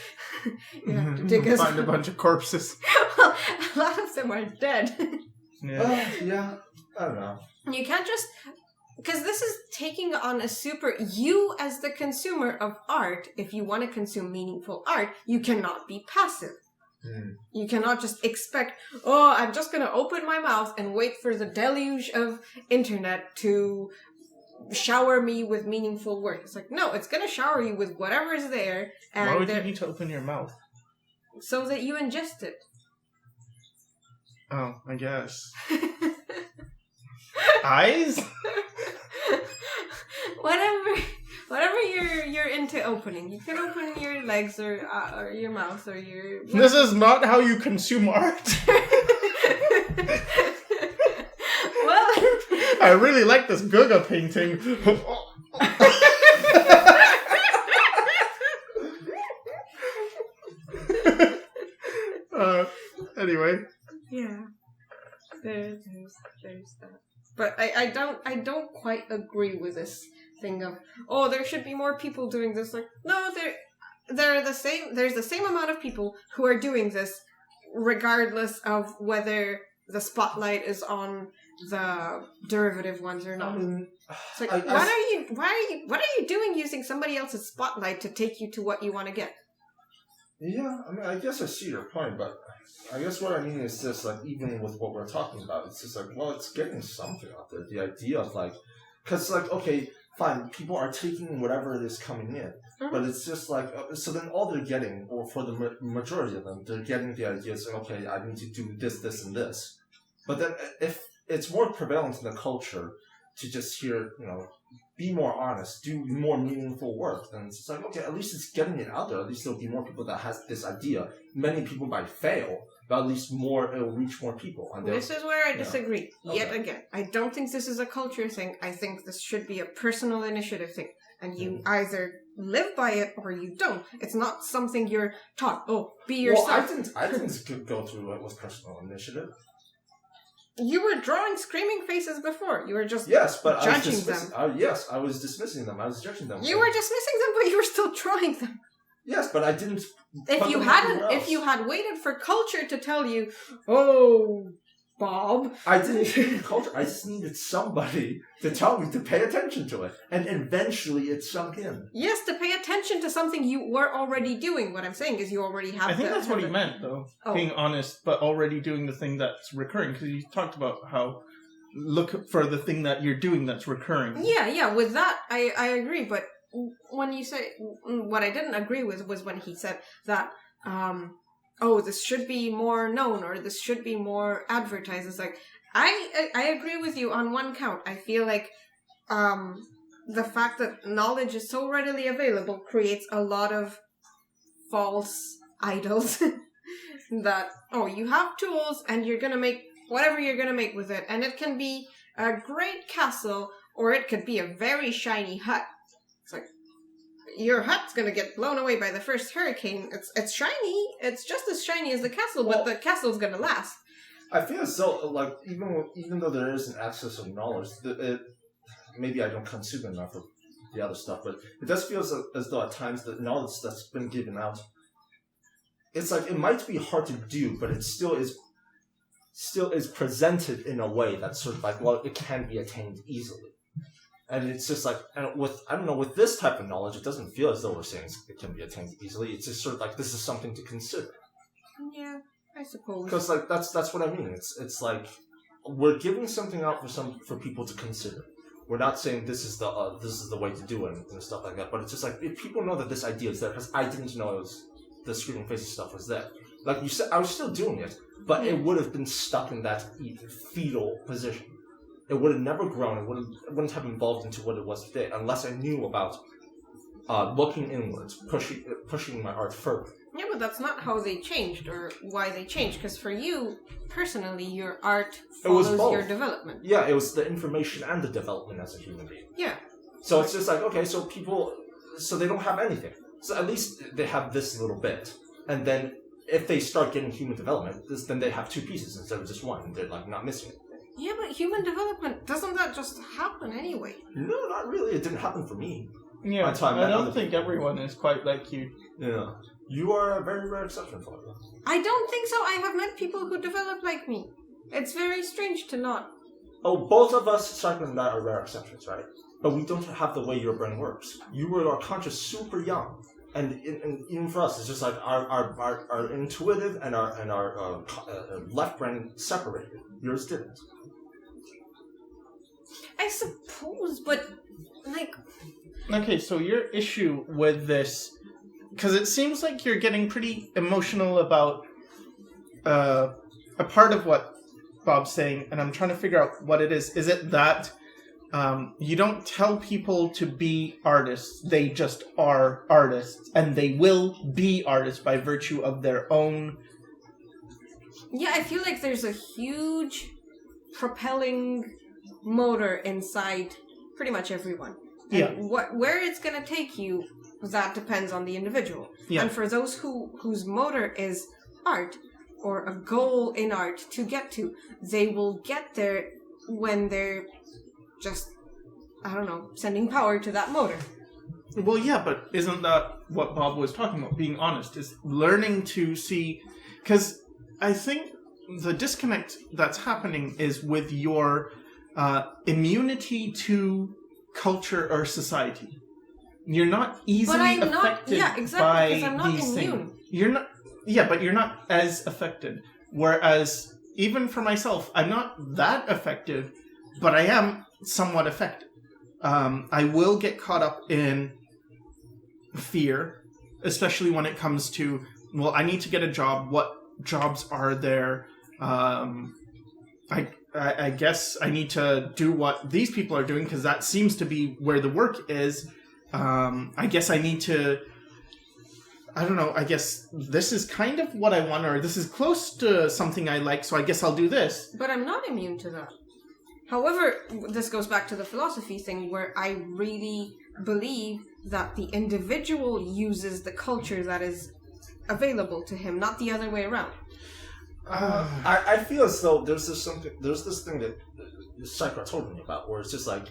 You have to dig find a bunch of corpses. Well, a lot of them are dead. I don't know. You can't just, because this is taking on you as the consumer of art, if you want to consume meaningful art, you cannot be passive. You cannot just expect, I'm just going to open my mouth and wait for the deluge of internet to shower me with meaningful work. It's like, no, it's going to shower you with whatever is there. And why would you need to open your mouth? So that you ingest it. Oh, I guess. Eyes? Whatever you're into opening. You can open your legs or your mouth or your... This is not how you consume art. Well... I really like this Guga painting. Anyway. Yeah. There's that. But I don't quite agree with this thing of, there should be more people doing this. Like, no, they're the same. There's the same amount of people who are doing this, regardless of whether the spotlight is on the derivative ones or not. It's like, what are you doing using somebody else's spotlight to take you to what you want to get? Yeah, I mean, I guess I see your point, but I guess what I mean is just like, even with what we're talking about, it's just like, well, it's getting something out there. The idea of like, because like, okay, fine, people are taking whatever it is coming in, but it's just like, so then all they're getting, or for the majority of them, they're getting the idea, it's like, okay, I need to do this, this, and this. But then if it's more prevalent in the culture to just hear, be more honest, do more meaningful work, then it's just like, okay, at least it's getting it out there. At least there'll be more people that has this idea. Many people might fail, but at least it'll reach more people. And this is where I disagree. Yet again, I don't think this is a culture thing. I think this should be a personal initiative thing. And you either live by it or you don't. It's not something you're taught. Oh, be yourself. Well, I didn't go through it with personal initiative. You were drawing screaming faces before. You were just judging them. I was dismissing them. I was judging them. You were dismissing them, but you were still drawing them. Yes, but I didn't. If you had waited for culture to tell you, oh, Bob. I didn't need culture. I just needed somebody to tell me to pay attention to it. And eventually it sunk in. Yes, to pay attention to something you were already doing. What I'm saying is you already have I think that's what he meant, though. Oh. Being honest, but already doing the thing that's recurring. Because you talked about how look for the thing that you're doing that's recurring. Yeah. With that, I agree. But when you say... What I didn't agree with was when he said that... this should be more known, or this should be more advertised. It's like, I agree with you on one count. I feel like the fact that knowledge is so readily available creates a lot of false idols that, you have tools and you're going to make whatever you're going to make with it. And it can be a great castle, or it could be a very shiny hut. It's like, your hut's gonna get blown away by the first hurricane. It's shiny. It's just as shiny as the castle, but the castle's gonna last. I feel as though, like, even though there is an access of knowledge, maybe I don't consume enough of the other stuff, but it does feel as though at times the knowledge that's been given out, it's like it might be hard to do, but it still is presented in a way that's sort of like, well, it can be attained easily. And it's just like, with this type of knowledge, it doesn't feel as though we're saying it can be attained easily. It's just sort of like, this is something to consider. Yeah, I suppose. Because like that's what I mean. It's like we're giving something out for people to consider. We're not saying this is the way to do it and stuff like that. But it's just like, if people know that this idea is there, because I didn't know the screaming faces stuff was there. Like you said, I was still doing it, but it would have been stuck in that fetal position. It would have never grown. It wouldn't have evolved into what it was today unless I knew about looking inwards, pushing my art further. Yeah, but that's not how they changed or why they changed. Because for you, personally, your art follows your development. Yeah, it was the information and the development as a human being. Yeah. So it's just like, okay, so they don't have anything. So at least they have this little bit. And then if they start getting human development, then they have two pieces instead of just one. And they're like not missing it. Yeah, but human development, doesn't that just happen anyway? No, not really. It didn't happen for me. Yeah, I don't think everyone is quite like you. Yeah. You are a very rare exception, Flavia. I don't think so. I have met people who develop like me. It's very strange to not. Oh, both of us, Cycling and I, are rare exceptions, right? But we don't have the way your brain works. You are conscious super young. And even for us, it's just like our intuitive and our left brain separated. Yours didn't. I suppose, but like... Okay, so your issue with this... Because it seems like you're getting pretty emotional about a part of what Bob's saying, and I'm trying to figure out what it is. Is it that you don't tell people to be artists, they just are artists, and they will be artists by virtue of their own... Yeah, I feel like there's a huge propelling motor inside pretty much everyone. And where it's going to take you, that depends on the individual. Yeah. And for those whose motor is art, or a goal in art to get to, they will get there when they're just, sending power to that motor. Well, yeah, but isn't that what Bob was talking about? Being honest, is learning to see... Because I think the disconnect that's happening is with your immunity to culture or society. You're not easily affected by these things. you're not. Yeah, but you're not as affected. Whereas, even for myself, I'm not that affected, but I am somewhat affected. I will get caught up in fear, especially when it comes to, well, I need to get a job. What jobs are there? I guess I need to do what these people are doing because that seems to be where the work is. I guess I need to... I don't know, I guess this is kind of what I want, or this is close to something I like, so I guess I'll do this. But I'm not immune to that. However, this goes back to the philosophy thing, where I really believe that the individual uses the culture that is available to him, not the other way around. I feel as though there's this thing that Sakura told me about, where it's just like,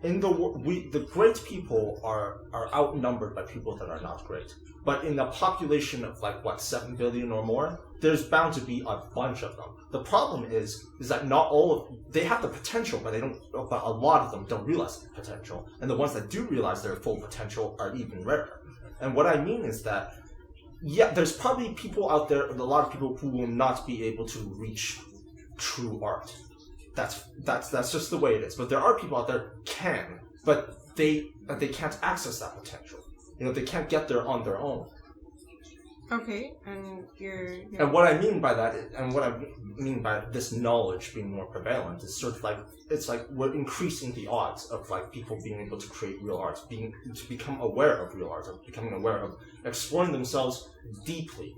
the great people are outnumbered by people that are not great. But in a population of 7 billion or more, there's bound to be a bunch of them. The problem is that not all of they have the potential, but but a lot of them don't realize the potential. And the ones that do realize their full potential are even rarer. And what I mean is that, yeah, there's probably people out there, a lot of people who will not be able to reach true art. That's just the way it is. But there are people out there can, but they can't access that potential. They can't get there on their own. Okay, and And what I mean by that, and what I mean by this knowledge being more prevalent, is sort of it's like we're increasing the odds of people being able to create real art, to become aware of real art, of becoming aware of exploring themselves deeply,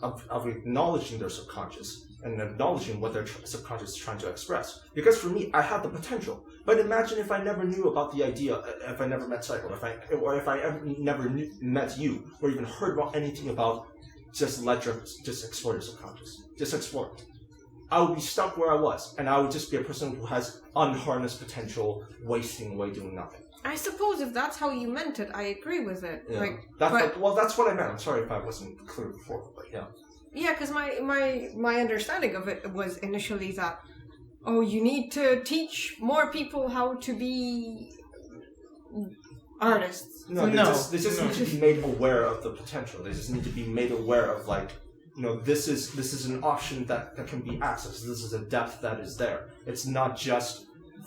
of acknowledging their subconscious and acknowledging what their subconscious is trying to express. Because for me, I have the potential. But imagine if I never knew about the idea, if I never met Cycle, if I ever never met you, or even heard about anything about just explore your subconscious. Just explore it. I would be stuck where I was, and I would just be a person who has unharnessed potential, wasting away doing nothing. I suppose if that's how you meant it, I agree with it. Yeah. That's what I meant. I'm sorry if I wasn't clear before, but yeah. Yeah, because my understanding of it was initially that, you need to teach more people how to be artists. No, they just need to be made aware of the potential. They just need to be made aware of this is an option that can be accessed. This is a depth that is there. It's not just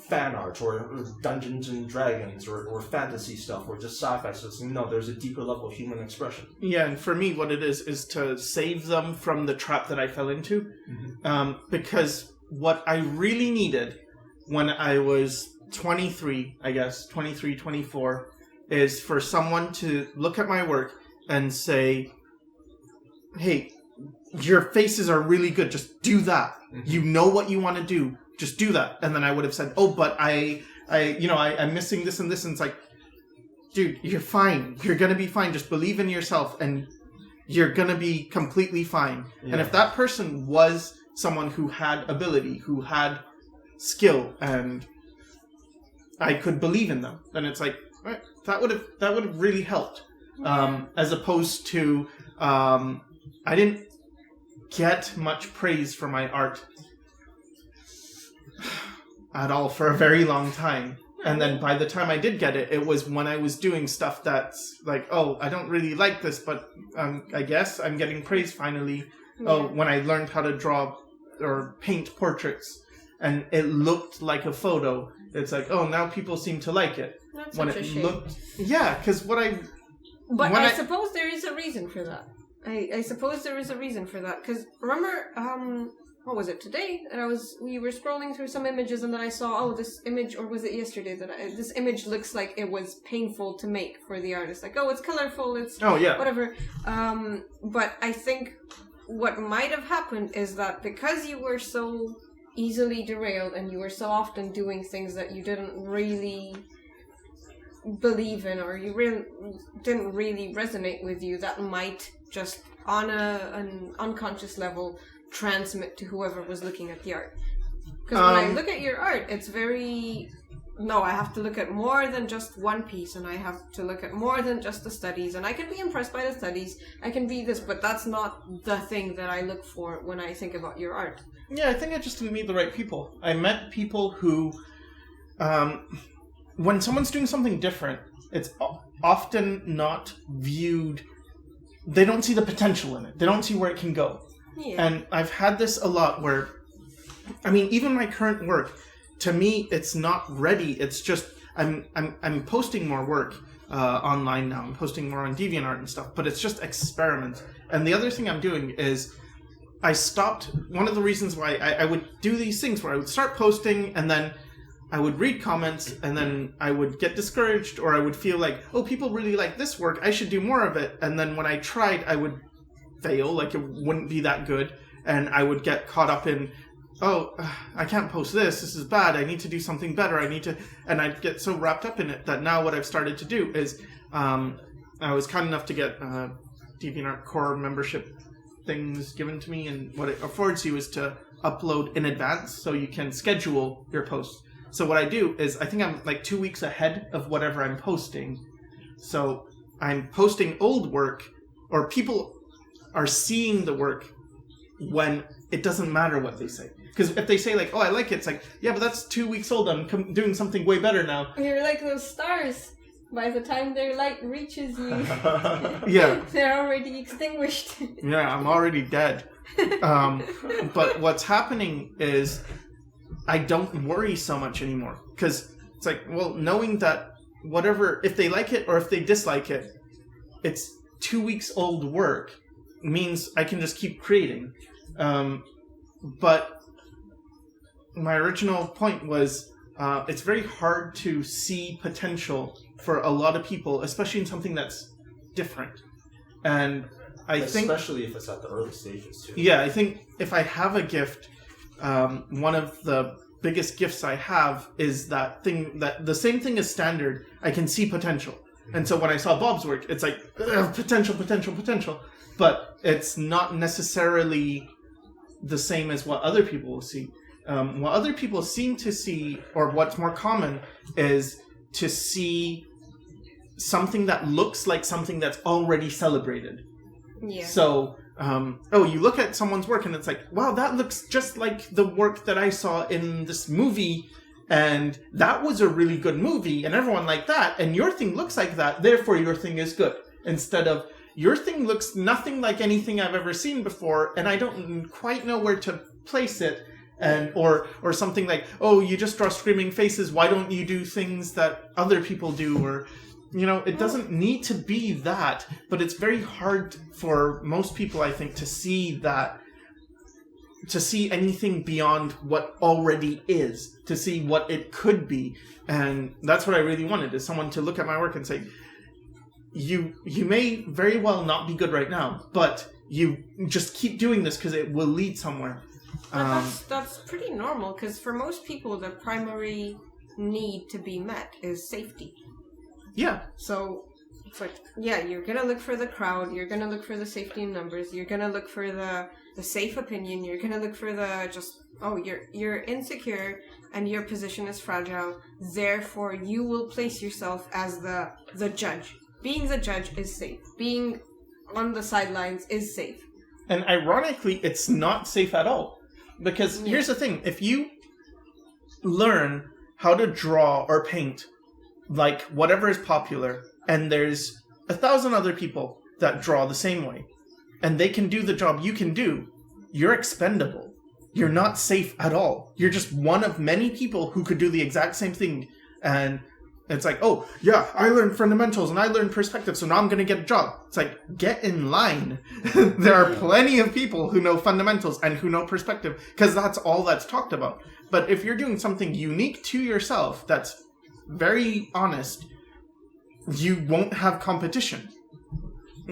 fan art or Dungeons and Dragons or fantasy stuff or just sci-fi stuff. No, there's a deeper level of human expression. Yeah, and for me, what it is to save them from the trap that I fell into. Mm-hmm. Because what I really needed when I was 23, 24, is for someone to look at my work and say, hey, your faces are really good, just do that. Mm-hmm. You know what you want to do, just do that. And then I would have said, but I'm missing this and this, and it's like, dude, you're fine. You're going to be fine. Just believe in yourself and you're going to be completely fine. Yeah. And if that person was someone who had ability, who had skill, and I could believe in them, then it's like, right, that would have really helped. As opposed to, I didn't get much praise for my art at all for a very long time. And then by the time I did get it, it was when I was doing stuff that's like, I don't really like this, but I guess I'm getting praise finally. Yeah. When I learned how to draw or paint portraits and it looked like a photo, it's like, now people seem to like it. That's such a shame. Yeah, because But I suppose there is a reason for that. I suppose there is a reason for that. Because remember, what was it, today? We were scrolling through some images and then I saw, this image, or was it yesterday, this image looks like it was painful to make for the artist. Like, it's colorful, it's whatever. But I think what might have happened is that because you were so easily derailed and you were so often doing things that you didn't really believe in or didn't really resonate with you, that might just on an unconscious level transmit to whoever was looking at the art. Because when I look at your art, it's very... No, I have to look at more than just one piece, and I have to look at more than just the studies, and I can be impressed by the studies, I can be this, but that's not the thing that I look for when I think about your art. Yeah, I think I just didn't meet the right people. I met people who... when someone's doing something different, it's often not viewed they don't see the potential in it. They don't see where it can go. Yeah. And I've had this a lot where, I mean, even my current work, to me, it's not ready. It's just I'm posting more work online now. I'm posting more on DeviantArt and stuff, but it's just experiments. And the other thing I'm doing is I stopped. One of the reasons why I would do these things where I would start posting and then I would read comments and then I would get discouraged, or I would feel like, oh, people really like this work, I should do more of it. And then when I tried, I would fail, like it wouldn't be that good. And I would get caught up in, oh, I can't post this is bad, I need to do something better, and I'd get so wrapped up in it that now what I've started to do is, I was kind enough to get DeviantArt Core membership things given to me, and what it affords you is to upload in advance, so you can schedule your posts. So what I do is, I think I'm like 2 weeks ahead of whatever I'm posting. So I'm posting old work, or people are seeing the work when it doesn't matter what they say. Because if they say like, oh, I like it, it's like, yeah, but that's 2 weeks old, I'm doing something way better now. You're like those stars. By the time their light reaches you, Yeah. they're already extinguished. Yeah, I'm already dead. But what's happening is I don't worry so much anymore. Because it's like, well, knowing that whatever, if they like it or if they dislike it, it's 2 weeks old work means I can just keep creating. But my original point was it's very hard to see potential for a lot of people, especially in something that's different. And I think... Especially if it's at the early stages, too. Yeah, I think if I have a gift, one of the biggest gifts I have is that thing, that the same thing as standard, I can see potential. And so when I saw Bob's work, it's like, potential. But it's not necessarily the same as what other people will see. What other people seem to see, or what's more common, is to see something that looks like something that's already celebrated. Yeah. So, you look at someone's work and it's like, wow, that looks just like the work that I saw in this movie, and that was a really good movie, and everyone liked that, and your thing looks like that, therefore your thing is good. Instead of, your thing looks nothing like anything I've ever seen before, and I don't quite know where to place it, and or something like, oh, you just draw screaming faces, why don't you do things that other people do, or... You know, it doesn't need to be that, but it's very hard for most people, I think, to see anything beyond what already is, to see what it could be. And that's what I really wanted, is someone to look at my work and say, you may very well not be good right now, but you just keep doing this because it will lead somewhere. That's pretty normal, because for most people, the primary need to be met is safety. Yeah. So, it's like, yeah, you're going to look for the crowd, you're going to look for the safety in numbers, you're going to look for the safe opinion, you're going to look for the just, oh, you're insecure and your position is fragile, therefore you will place yourself as the judge. Being the judge is safe. Being on the sidelines is safe. And ironically, it's not safe at all. Because here's the thing, if you learn how to draw or paint like whatever is popular, and there's 1,000 other people that draw the same way, and they can do the job you can do, you're expendable. You're not safe at all. You're just one of many people who could do the exact same thing, and it's like, oh, yeah, I learned fundamentals, and I learned perspective, so now I'm going to get a job. It's like, get in line. There are plenty of people who know fundamentals and who know perspective, because that's all that's talked about. But if you're doing something unique to yourself that's very honest, you won't have competition.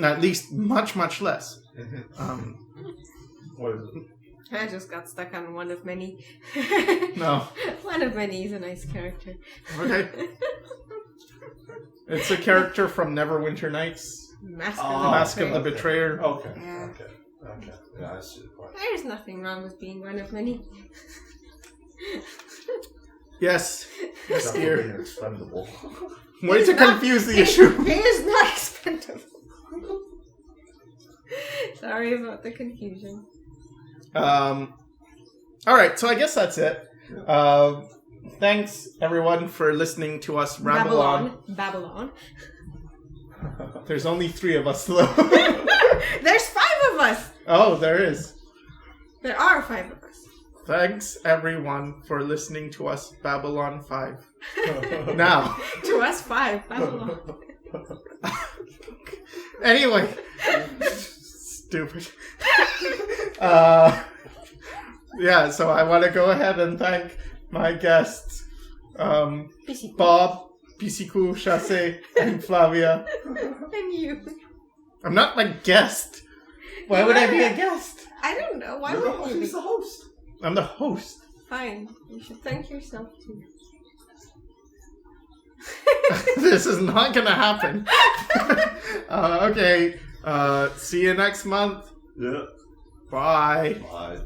At least much, much less. What is it? I just got stuck on one of many. No. One of many is a nice character. Okay. It's a character from Neverwinter Nights. Mask of the Betrayer. Okay. Yeah. Okay. Yeah, I see the point. There's nothing wrong with being one of many. Yes. Yes, Being dear. expendable. Way to confuse the issue. He is not expendable. Sorry about the confusion. Alright, so I guess that's it. Thanks, everyone, for listening to us ramble on. Babylon. There's only 3 of us, though. There's 5 of us. Oh, there is. There are 5 of us. Thanks, everyone, for listening to us, Babylon 5. Now. To us 5. Babylon. Anyway. Stupid. Yeah, so I want to go ahead and thank my guests, Bob, Pisiku, Chasse, and Flavia. And you. I'm not my guest. Why would I be a guest? I don't know. Why You're would you be? the host. I'm the host. Fine. You should thank yourself too. This is not gonna happen. Okay. See you next month. Yeah. Bye. Bye.